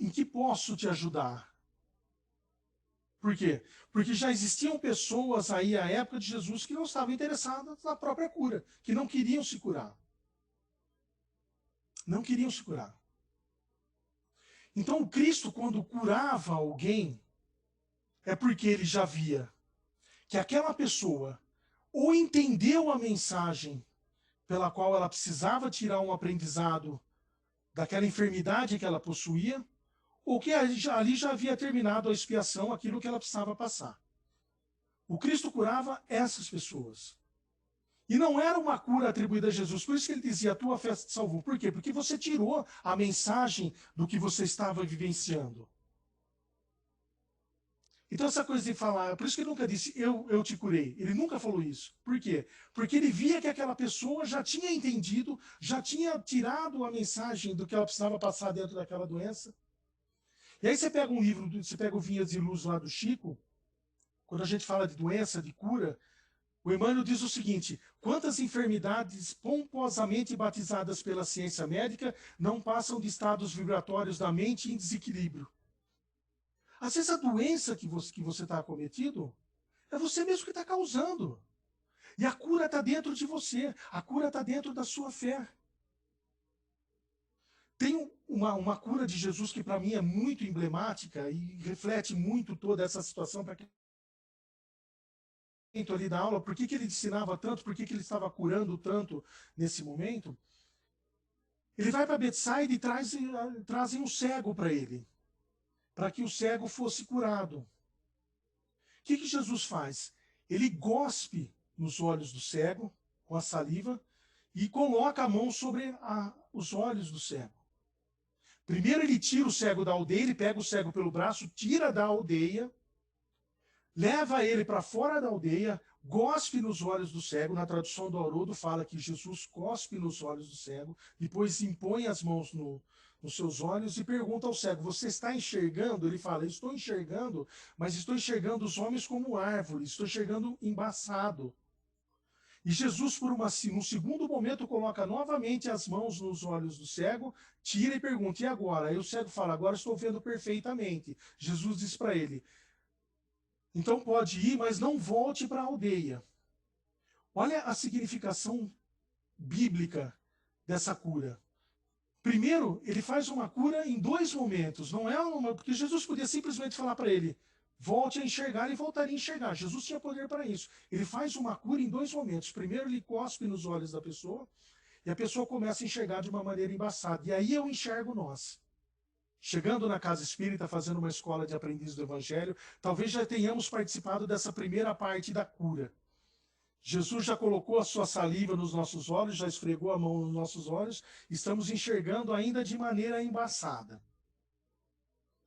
em que posso te ajudar? Por quê? Porque já existiam pessoas aí à época de Jesus que não estavam interessadas na própria cura, que não queriam se curar. Não queriam se curar. Então o Cristo, quando curava alguém, é porque ele já via que aquela pessoa ou entendeu a mensagem pela qual ela precisava tirar um aprendizado daquela enfermidade que ela possuía, ou que ali já havia terminado a expiação, aquilo que ela precisava passar. O Cristo curava essas pessoas. E não era uma cura atribuída a Jesus. Por isso que ele dizia, a tua fé te salvou. Por quê? Porque você tirou a mensagem do que você estava vivenciando. Então essa coisa de falar, por isso que ele nunca disse, eu te curei. Ele nunca falou isso. Por quê? Porque ele via que aquela pessoa já tinha entendido, já tinha tirado a mensagem do que ela precisava passar dentro daquela doença. E aí você pega um livro, você pega o Vinhas de Luz lá do Chico, quando a gente fala de doença, de cura, o Emmanuel diz o seguinte, quantas enfermidades pomposamente batizadas pela ciência médica não passam de estados vibratórios da mente em desequilíbrio? Às vezes a doença que você está acometido é você mesmo que está causando. E a cura está dentro de você, a cura está dentro da sua fé. Tem uma cura de Jesus que para mim é muito emblemática e reflete muito toda essa situação para quem ali da aula, por que ele ensinava tanto, por que ele estava curando tanto nesse momento. Ele vai para Betsaida e trazem um cego para ele, para que o cego fosse curado. O que Jesus faz? ele gospe nos olhos do cego com a saliva e coloca a mão sobre os olhos do cego. Primeiro ele tira o cego da aldeia, ele pega o cego pelo braço, tira da aldeia, leva ele para fora da aldeia, gospe nos olhos do cego. Na tradução do Haroldo fala que Jesus cospe nos olhos do cego, depois impõe as mãos nos seus olhos e pergunta ao cego, você está enxergando? Ele fala, estou enxergando, mas estou enxergando os homens como árvores, estou enxergando embaçado. E Jesus, num segundo momento, coloca novamente as mãos nos olhos do cego, tira e pergunta, e agora? Aí o cego fala, agora estou vendo perfeitamente. Jesus diz para ele, então pode ir, mas não volte para a aldeia. Olha a significação bíblica dessa cura. Primeiro, ele faz uma cura em 2 momentos. Não é uma, porque Jesus podia simplesmente falar para ele, volte a enxergar e voltaria a enxergar. Jesus tinha poder para isso. Ele faz uma cura em 2 momentos. Primeiro, ele cospe nos olhos da pessoa e a pessoa começa a enxergar de uma maneira embaçada. E aí eu enxergo nós. Chegando na casa espírita, fazendo uma escola de aprendiz do Evangelho, talvez já tenhamos participado dessa primeira parte da cura. Jesus já colocou a sua saliva nos nossos olhos, já esfregou a mão nos nossos olhos, estamos enxergando ainda de maneira embaçada.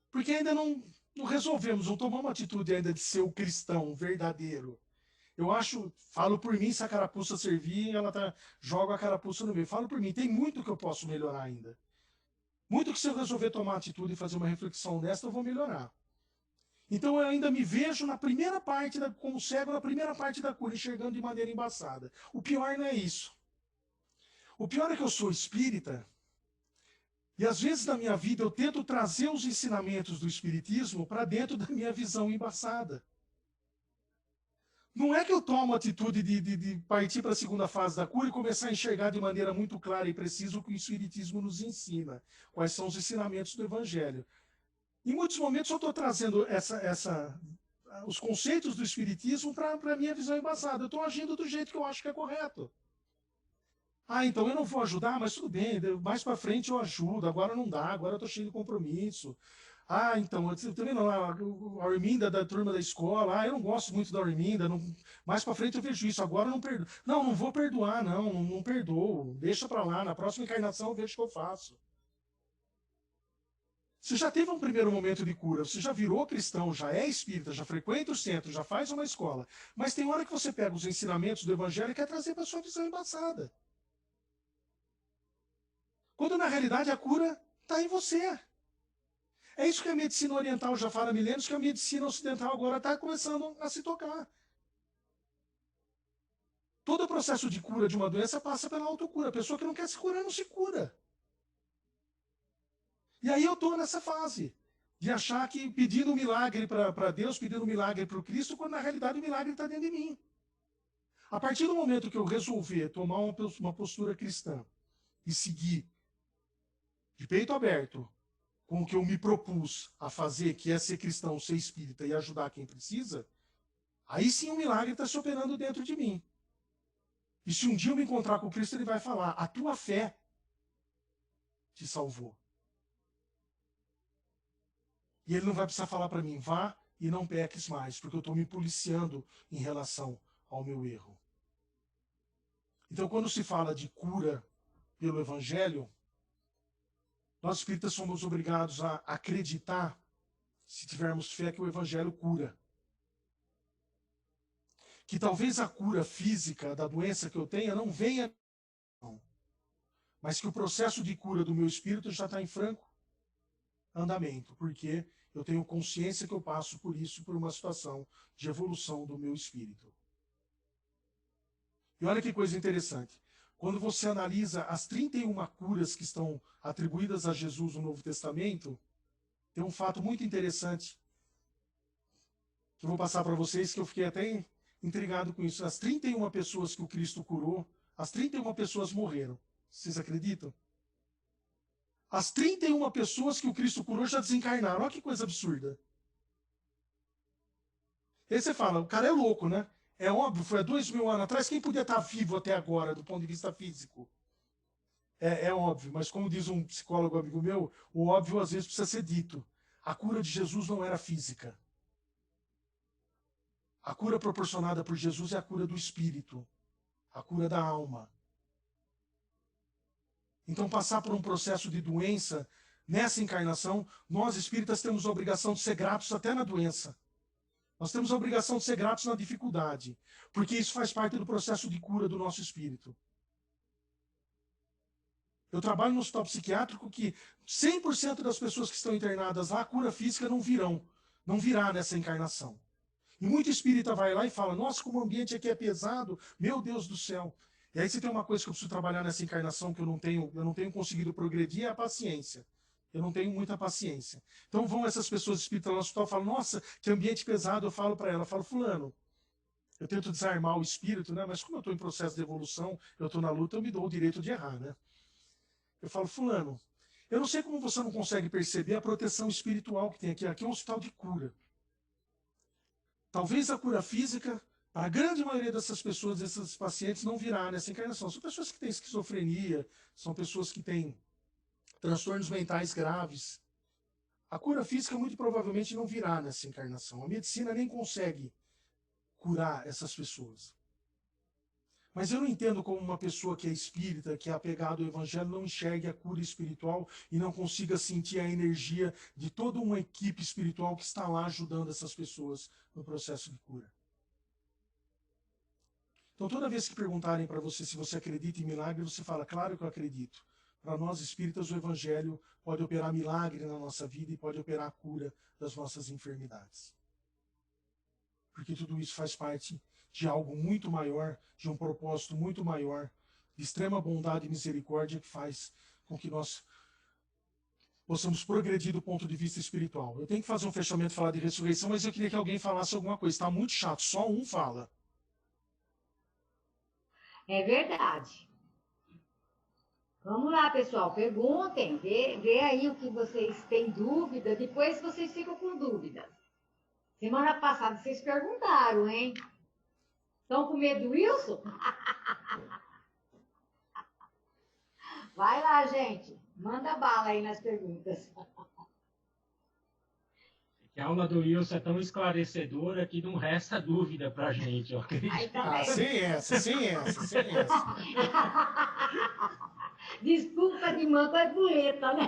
Porque ainda não resolvemos, não tomamos atitude ainda de ser o cristão verdadeiro. Eu acho, falo por mim, se a carapuça servir, joga a carapuça no meio. Falo por mim, tem muito que eu posso melhorar ainda. Muito que se eu resolver tomar atitude e fazer uma reflexão desta, eu vou melhorar. Então eu ainda me vejo na primeira parte, como cego, na primeira parte da cura, enxergando de maneira embaçada. O pior não é isso. O pior é que eu sou espírita, e às vezes na minha vida eu tento trazer os ensinamentos do espiritismo para dentro da minha visão embaçada. Não é que eu tomo a atitude de partir para a segunda fase da cura e começar a enxergar de maneira muito clara e precisa o que o Espiritismo nos ensina, quais são os ensinamentos do Evangelho. Em muitos momentos eu estou trazendo os conceitos do Espiritismo para a minha visão embasada. Eu estou agindo do jeito que eu acho que é correto. Ah, então eu não vou ajudar, mas tudo bem, mais para frente eu ajudo, agora não dá, agora eu estou cheio de compromisso. Ah, então, também não, a Arminda da turma da escola, eu não gosto muito da Arminda, mais para frente eu vejo isso, agora eu não perdoo. Não vou perdoar, não perdoo, deixa para lá, na próxima encarnação eu vejo o que eu faço. Você já teve um primeiro momento de cura, você já virou cristão, já é espírita, já frequenta o centro, já faz uma escola, mas tem hora que você pega os ensinamentos do Evangelho e quer trazer para a sua visão embaçada. Quando na realidade a cura está em você. É isso que a medicina oriental já fala há milênios, que a medicina ocidental agora está começando a se tocar. Todo o processo de cura de uma doença passa pela autocura. A pessoa que não quer se curar não se cura. E aí eu estou nessa fase de achar que pedindo um milagre para Deus, pedindo um milagre para o Cristo, quando na realidade o milagre está dentro de mim. A partir do momento que eu resolver tomar uma postura cristã e seguir de peito aberto com o que eu me propus a fazer, que é ser cristão, ser espírita e ajudar quem precisa, aí sim o milagre está se operando dentro de mim. E se um dia eu me encontrar com Cristo, ele vai falar, a tua fé te salvou. E ele não vai precisar falar para mim, vá e não peques mais, porque eu estou me policiando em relação ao meu erro. Então, quando se fala de cura pelo Evangelho, nós espíritas somos obrigados a acreditar, se tivermos fé, que o Evangelho cura. Que talvez a cura física da doença que eu tenha não venha, não, mas que o processo de cura do meu espírito já está em franco andamento, porque eu tenho consciência que eu passo por isso, por uma situação de evolução do meu espírito. E olha que coisa interessante. Quando você analisa as 31 curas que estão atribuídas a Jesus no Novo Testamento, tem um fato muito interessante que eu vou passar para vocês, que eu fiquei até intrigado com isso. As 31 pessoas que o Cristo curou, as 31 pessoas morreram. Vocês acreditam? As 31 pessoas que o Cristo curou já desencarnaram. Olha que coisa absurda. E aí você fala, o cara é louco, né? É óbvio, foi há 2000 anos atrás, quem podia estar vivo até agora, do ponto de vista físico? É óbvio, mas como diz um psicólogo amigo meu, o óbvio às vezes precisa ser dito. A cura de Jesus não era física. A cura proporcionada por Jesus é a cura do espírito, a cura da alma. Então, passar por um processo de doença nessa encarnação, nós espíritas temos a obrigação de ser gratos até na doença. Nós temos a obrigação de ser gratos na dificuldade, porque isso faz parte do processo de cura do nosso espírito. Eu trabalho no hospital psiquiátrico que 100% das pessoas que estão internadas lá, a cura física não virá nessa encarnação. E muito espírita vai lá e fala, nossa, como o ambiente aqui é pesado, meu Deus do céu. E aí se tem uma coisa que eu preciso trabalhar nessa encarnação que eu não tenho conseguido progredir, é a paciência. Eu não tenho muita paciência. Então vão essas pessoas espíritas lá no hospital e falam, nossa, que ambiente pesado. Eu falo para ela, fulano, eu tento desarmar o espírito, né? Mas como eu estou em processo de evolução, eu estou na luta, eu me dou o direito de errar, né? Eu falo, fulano, eu não sei como você não consegue perceber a proteção espiritual que tem aqui. Aqui é um hospital de cura. Talvez a cura física, a grande maioria dessas pessoas, desses pacientes, não virá nessa encarnação. São pessoas que têm esquizofrenia, são pessoas que têm transtornos mentais graves. A cura física muito provavelmente não virá nessa encarnação. A medicina nem consegue curar essas pessoas. Mas eu não entendo como uma pessoa que é espírita, que é apegada ao evangelho, não enxergue a cura espiritual e não consiga sentir a energia de toda uma equipe espiritual que está lá ajudando essas pessoas no processo de cura. Então, toda vez que perguntarem para você se você acredita em milagre, você fala, claro que eu acredito. Para nós espíritas, o evangelho pode operar milagre na nossa vida e pode operar a cura das nossas enfermidades. Porque tudo isso faz parte de algo muito maior, de um propósito muito maior, de extrema bondade e misericórdia que faz com que nós possamos progredir do ponto de vista espiritual. Eu tenho que fazer um fechamento e falar de ressurreição, mas eu queria que alguém falasse alguma coisa. Está muito chato, só um fala. É verdade. Vamos lá, pessoal, perguntem, vê aí o que vocês têm dúvida, depois vocês ficam com dúvida. Semana passada vocês perguntaram, hein? Estão com medo do Wilson? Vai lá, gente. Manda bala aí nas perguntas. A aula do Wilson é tão esclarecedora que não resta dúvida para a gente, eu acredito. Sem essa. Desculpa de mão com a boleta, né?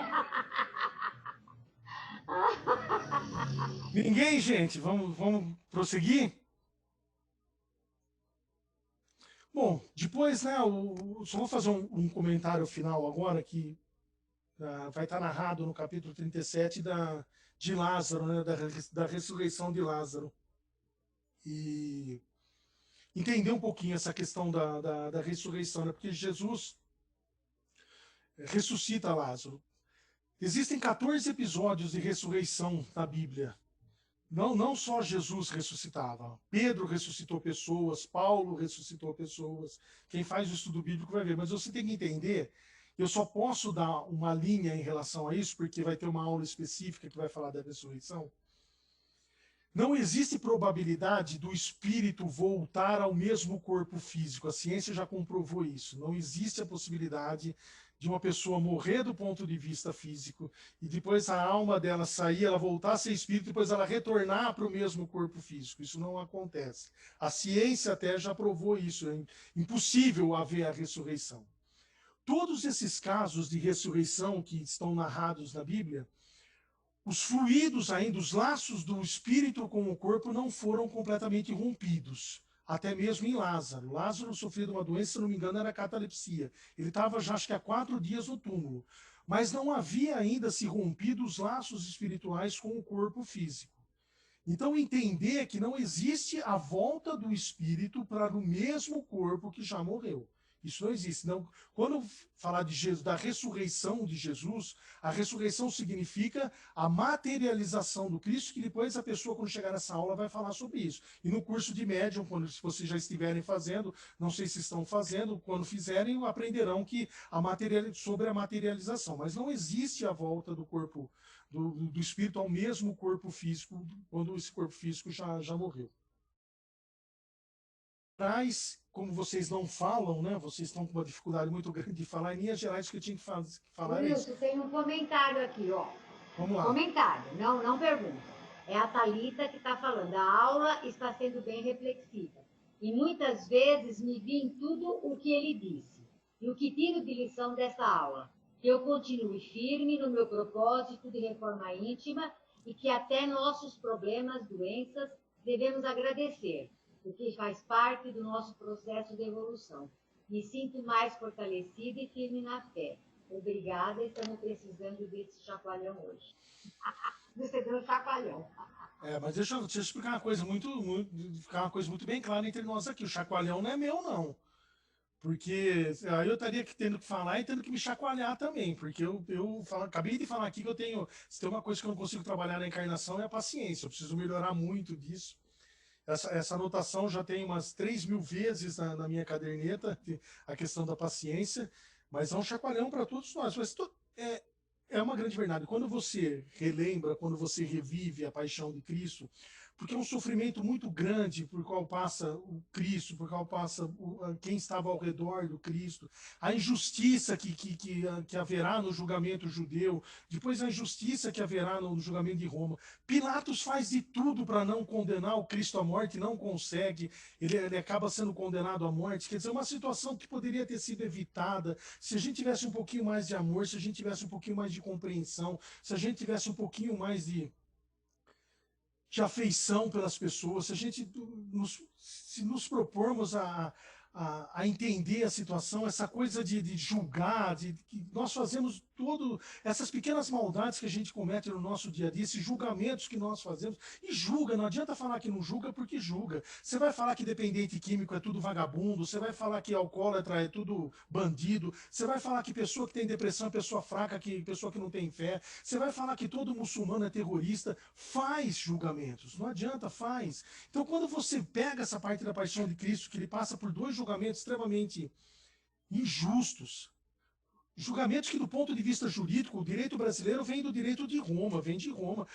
Ninguém, gente? Vamos prosseguir? Bom, depois, né, só vou fazer um comentário final agora, que vai estar narrado no capítulo 37 de Lázaro, né, da ressurreição de Lázaro. E entender um pouquinho essa questão da ressurreição, né, porque Jesus ressuscita Lázaro. Existem 14 episódios de ressurreição na Bíblia. Não só Jesus ressuscitava. Pedro ressuscitou pessoas, Paulo ressuscitou pessoas. Quem faz o estudo bíblico vai ver. Mas você tem que entender, eu só posso dar uma linha em relação a isso, porque vai ter uma aula específica que vai falar da ressurreição. Não existe probabilidade do espírito voltar ao mesmo corpo físico. A ciência já comprovou isso. Não existe a possibilidade de uma pessoa morrer do ponto de vista físico e depois a alma dela sair, ela voltar a ser espírito, depois ela retornar para o mesmo corpo físico. Isso não acontece. A ciência até já provou isso. É impossível haver a ressurreição. Todos esses casos de ressurreição que estão narrados na Bíblia, os fluidos ainda, os laços do espírito com o corpo não foram completamente rompidos. Até mesmo em Lázaro. Lázaro sofreu de uma doença, se não me engano, era catalepsia. Ele estava já, acho que há 4 dias no túmulo. Mas não havia ainda se rompido os laços espirituais com o corpo físico. Então, entender que não existe a volta do espírito para o mesmo corpo que já morreu. Isso não existe. Não, quando falar de Jesus, da ressurreição de Jesus, a ressurreição significa a materialização do Cristo, que depois a pessoa, quando chegar nessa aula, vai falar sobre isso. E no curso de médium, quando se vocês já estiverem fazendo, não sei se estão fazendo, quando fizerem, aprenderão que sobre a materialização. Mas não existe a volta do corpo, do espírito ao mesmo corpo físico, quando esse corpo físico já morreu. Mas, como vocês não falam, né? Vocês estão com uma dificuldade muito grande de falar, em linhas gerais que eu tinha que falar é isso. Wilson, tem um comentário aqui, ó. Vamos lá. Comentário, não pergunta. É a Thalita que está falando. A aula está sendo bem reflexiva. E muitas vezes me vi em tudo o que ele disse. E o que tiro de lição dessa aula? Que eu continue firme no meu propósito de reforma íntima e que até nossos problemas, doenças, devemos agradecer, porque faz parte do nosso processo de evolução. Me sinto mais fortalecida e firme na fé. Obrigada, estamos precisando desse chacoalhão hoje. Você deu um chacoalhão. Mas deixa eu explicar uma coisa ficar uma coisa muito bem clara entre nós aqui. O chacoalhão não é meu, não. Porque aí eu estaria tendo que falar e tendo que me chacoalhar também. Porque acabei de falar aqui que se tem uma coisa que eu não consigo trabalhar na encarnação é a paciência. Eu preciso melhorar muito disso. Essa anotação já tem umas 3.000 vezes na minha caderneta, a questão da paciência. Mas é um chacoalhão para todos nós. Mas é uma grande verdade. Quando você relembra, quando você revive a paixão de Cristo, porque é um sofrimento muito grande por qual passa o Cristo, por qual passa quem estava ao redor do Cristo, a injustiça que haverá no julgamento judeu, depois a injustiça que haverá no julgamento de Roma. Pilatos faz de tudo para não condenar o Cristo à morte, não consegue, ele acaba sendo condenado à morte. Quer dizer, uma situação que poderia ter sido evitada se a gente tivesse um pouquinho mais de amor, se a gente tivesse um pouquinho mais de compreensão, se a gente tivesse um pouquinho mais de afeição pelas pessoas, se a gente se nos propormos a entender a situação, essa coisa de julgar, que nós fazemos essas pequenas maldades que a gente comete no nosso dia a dia, esses julgamentos que nós fazemos, e julga, não adianta falar que não julga porque julga. Você vai falar que dependente químico é tudo vagabundo, você vai falar que alcoólatra é tudo bandido, você vai falar que pessoa que tem depressão é pessoa fraca, pessoa que não tem fé, você vai falar que todo muçulmano é terrorista, faz julgamentos, não adianta, faz. Então quando você pega essa parte da paixão de Cristo, que ele passa por dois julgamentos extremamente injustos, julgamentos que do ponto de vista jurídico, o direito brasileiro vem do direito de Roma, vem de Roma,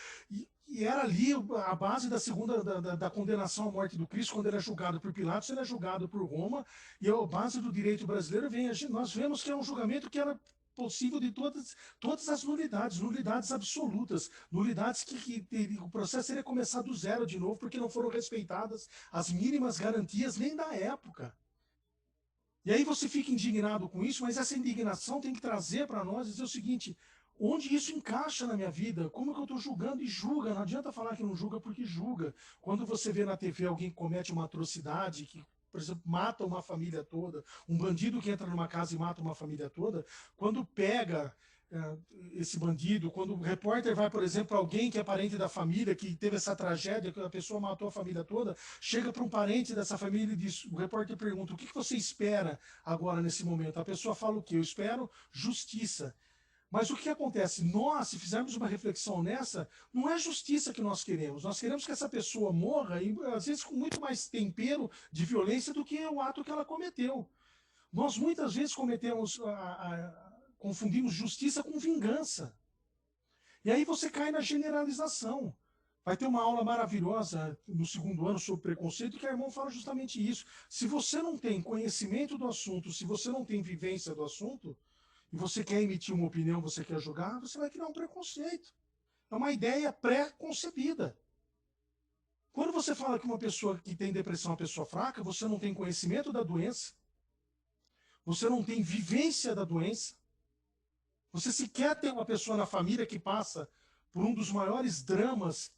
e era ali a base da segunda da condenação à morte do Cristo, quando ele é julgado por Pilatos, ele é julgado por Roma, e a base do direito brasileiro vem, nós vemos que é um julgamento que era possível de todas as nulidades absolutas, nulidades que o processo teria começado do zero de novo, porque não foram respeitadas as mínimas garantias nem da época. E aí você fica indignado com isso, mas essa indignação tem que trazer para nós dizer o seguinte: onde isso encaixa na minha vida? Como que eu estou julgando? E julga, não adianta falar que não julga porque julga. Quando você vê na TV alguém que comete uma atrocidade, que, por exemplo, mata uma família toda, um bandido que entra numa casa e mata uma família toda, quando pega esse bandido, quando o repórter vai, por exemplo, alguém que é parente da família, que teve essa tragédia, que a pessoa matou a família toda, chega para um parente dessa família e diz, o repórter pergunta, o que você espera agora nesse momento? A pessoa fala o quê? Eu espero justiça. Mas o que acontece? Nós, se fizermos uma reflexão nessa, não é justiça que nós queremos. Nós queremos que essa pessoa morra, e às vezes com muito mais tempero de violência do que o ato que ela cometeu. Nós muitas vezes confundimos justiça com vingança. E aí você cai na generalização. Vai ter uma aula maravilhosa no segundo ano sobre preconceito, que a irmã fala justamente isso. Se você não tem conhecimento do assunto, se você não tem vivência do assunto, e você quer emitir uma opinião, você quer julgar, você vai criar um preconceito. É uma ideia pré-concebida. Quando você fala que uma pessoa que tem depressão é uma pessoa fraca, você não tem conhecimento da doença, você não tem vivência da doença, você sequer tem uma pessoa na família que passa por um dos maiores dramas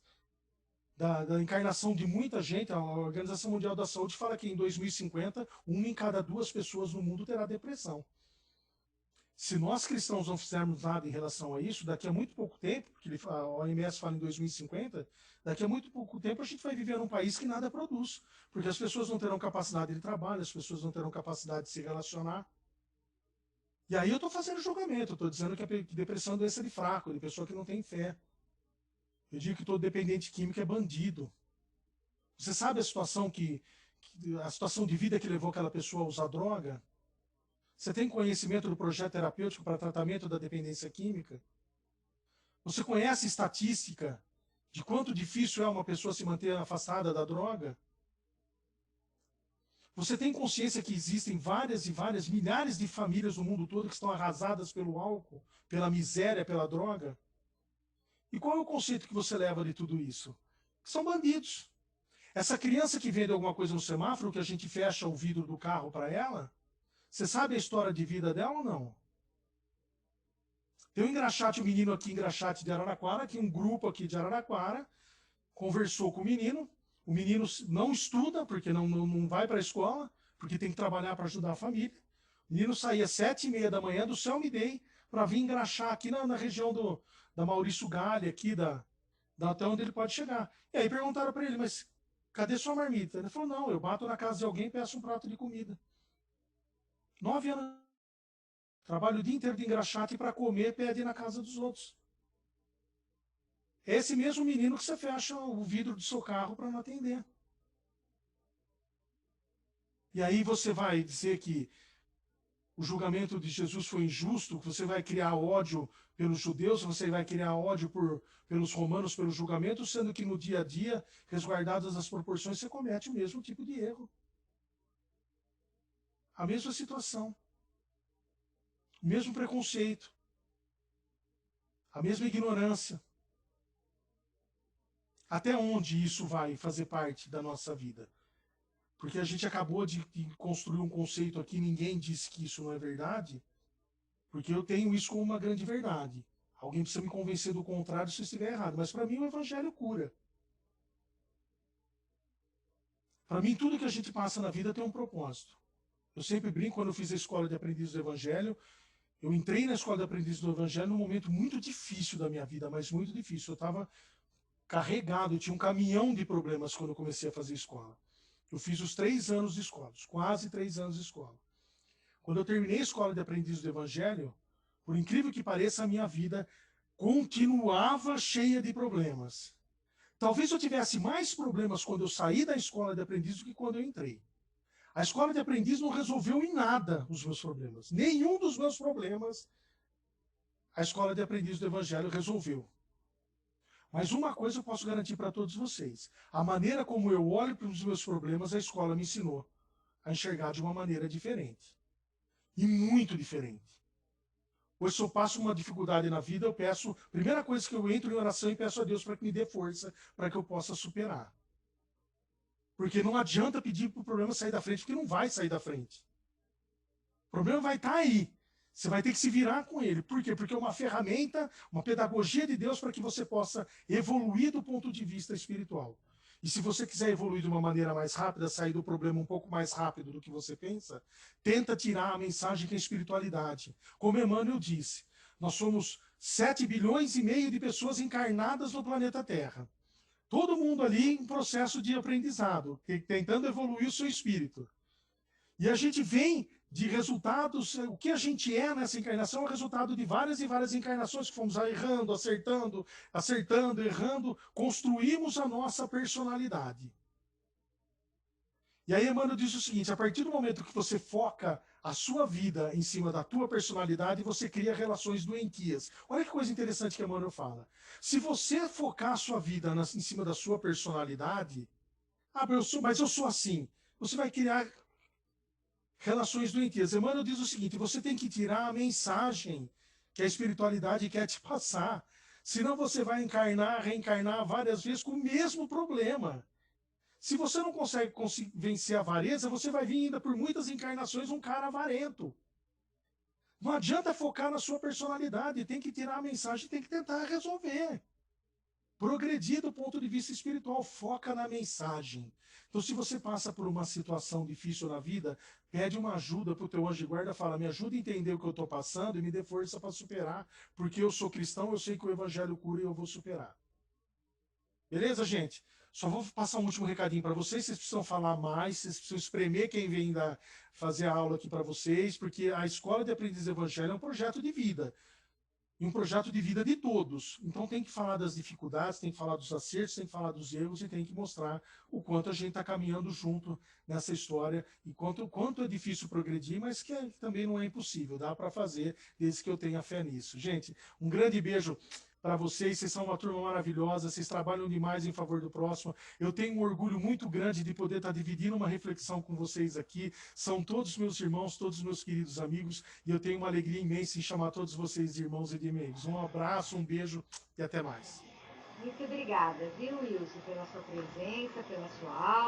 da encarnação de muita gente. A Organização Mundial da Saúde fala que em 2050, 1 em cada 2 pessoas no mundo terá depressão. Se nós cristãos não fizermos nada em relação a isso, daqui a muito pouco tempo, porque a OMS fala em 2050, daqui a muito pouco tempo a gente vai viver num país que nada produz, porque as pessoas não terão capacidade de trabalho, as pessoas não terão capacidade de se relacionar. E aí eu estou fazendo julgamento, estou dizendo que a depressão é doença de fraco, de pessoa que não tem fé. Eu digo que todo dependente químico é bandido. Você sabe a situação a situação de vida que levou aquela pessoa a usar droga? Você tem conhecimento do projeto terapêutico para tratamento da dependência química? Você conhece estatística de quanto difícil é uma pessoa se manter afastada da droga? Você tem consciência que existem várias e várias, milhares de famílias no mundo todo que estão arrasadas pelo álcool, pela miséria, pela droga? E qual é o conceito que você leva de tudo isso? São bandidos. Essa criança que vende alguma coisa no semáforo, que a gente fecha o vidro do carro para ela, você sabe a história de vida dela ou não? Tem um engraxate, um menino aqui, engraxate de Araraquara, que um grupo aqui de Araraquara conversou com o menino não estuda, porque não vai para a escola, porque tem que trabalhar para ajudar a família. O menino saía às 7h30 da manhã do Céu Me Dei para vir engraxar aqui na região da Maurício Galli, aqui até onde ele pode chegar. E aí perguntaram para ele, mas cadê sua marmita? Ele falou, não, eu bato na casa de alguém e peço um prato de comida. 9 anos. Trabalho o dia inteiro de engraxate para comer, pede na casa dos outros. É esse mesmo menino que você fecha o vidro do seu carro para não atender. E aí você vai dizer que o julgamento de Jesus foi injusto, que você vai criar ódio pelos judeus, você vai criar ódio pelos romanos, pelo julgamento, sendo que no dia a dia, resguardadas as proporções, você comete o mesmo tipo de erro. A mesma situação. O mesmo preconceito. A mesma ignorância. Até onde isso vai fazer parte da nossa vida? Porque a gente acabou de construir um conceito aqui, ninguém disse que isso não é verdade, porque eu tenho isso como uma grande verdade. Alguém precisa me convencer do contrário se eu estiver errado. Mas para mim o evangelho cura. Para mim tudo que a gente passa na vida tem um propósito. Eu sempre brinco, quando eu fiz a escola de aprendiz do evangelho, eu entrei na escola de aprendiz do evangelho num momento muito difícil da minha vida, mas muito difícil. Eu estava carregado, eu tinha um caminhão de problemas quando eu comecei a fazer escola. Eu fiz os 3 anos de escola, quase 3 anos de escola. Quando eu terminei a escola de aprendiz do evangelho, por incrível que pareça, a minha vida continuava cheia de problemas. Talvez eu tivesse mais problemas quando eu saí da escola de aprendiz do que quando eu entrei. A escola de aprendiz não resolveu em nada os meus problemas. Nenhum dos meus problemas a escola de aprendiz do evangelho resolveu. Mas uma coisa eu posso garantir para todos vocês. A maneira como eu olho para os meus problemas, a escola me ensinou a enxergar de uma maneira diferente. E muito diferente. Pois se eu passo uma dificuldade na vida, eu peço, primeira coisa que eu entro em oração e peço a Deus para que me dê força, para que eu possa superar. Porque não adianta pedir para o problema sair da frente, porque não vai sair da frente. O problema vai estar aí. Você vai ter que se virar com ele. Por quê? Porque é uma ferramenta, uma pedagogia de Deus para que você possa evoluir do ponto de vista espiritual. E se você quiser evoluir de uma maneira mais rápida, sair do problema um pouco mais rápido do que você pensa, tenta tirar a mensagem que é espiritualidade. Como Emmanuel disse, nós somos 7,5 bilhões de pessoas encarnadas no planeta Terra. Todo mundo ali em processo de aprendizado, tentando evoluir o seu espírito. E a gente vem de resultados, o que a gente é nessa encarnação é o resultado de várias e várias encarnações que fomos errando, acertando, errando, construímos a nossa personalidade. E aí Emmanuel diz o seguinte, a partir do momento que você foca a sua vida em cima da tua personalidade, você cria relações doentias. Olha que coisa interessante que Emmanuel fala. Se você focar a sua vida em cima da sua personalidade, mas eu sou assim, você vai criar relações doentias. Emmanuel diz o seguinte, você tem que tirar a mensagem que a espiritualidade quer te passar. Senão você vai reencarnar várias vezes com o mesmo problema. Se você não consegue vencer a avareza, você vai vir ainda por muitas encarnações um cara avarento. Não adianta focar na sua personalidade, tem que tirar a mensagem, tem que tentar resolver. Progredir do ponto de vista espiritual, foca na mensagem. Então, se você passa por uma situação difícil na vida, pede uma ajuda para o teu anjo de guarda, fala, me ajuda a entender o que eu estou passando e me dê força para superar, porque eu sou cristão, eu sei que o evangelho cura e eu vou superar. Beleza, gente? Só vou passar um último recadinho para vocês precisam falar mais, vocês precisam espremer quem vem fazer a aula aqui para vocês, porque a Escola de Aprendiz do Evangelho é um projeto de vida. E um projeto de vida de todos. Então tem que falar das dificuldades, tem que falar dos acertos, tem que falar dos erros e tem que mostrar o quanto a gente está caminhando junto nessa história e quanto é difícil progredir, mas que também não é impossível, dá para fazer, desde que eu tenha fé nisso. Gente, um grande beijo para vocês. Vocês são uma turma maravilhosa, vocês trabalham demais em favor do próximo. Eu tenho um orgulho muito grande de poder estar dividindo uma reflexão com vocês aqui. São todos meus irmãos, todos meus queridos amigos, e eu tenho uma alegria imensa em chamar todos vocês de irmãos e de amigos. Um abraço, um beijo e até mais. Muito obrigada, viu, Wilson, pela sua presença, pela sua aula.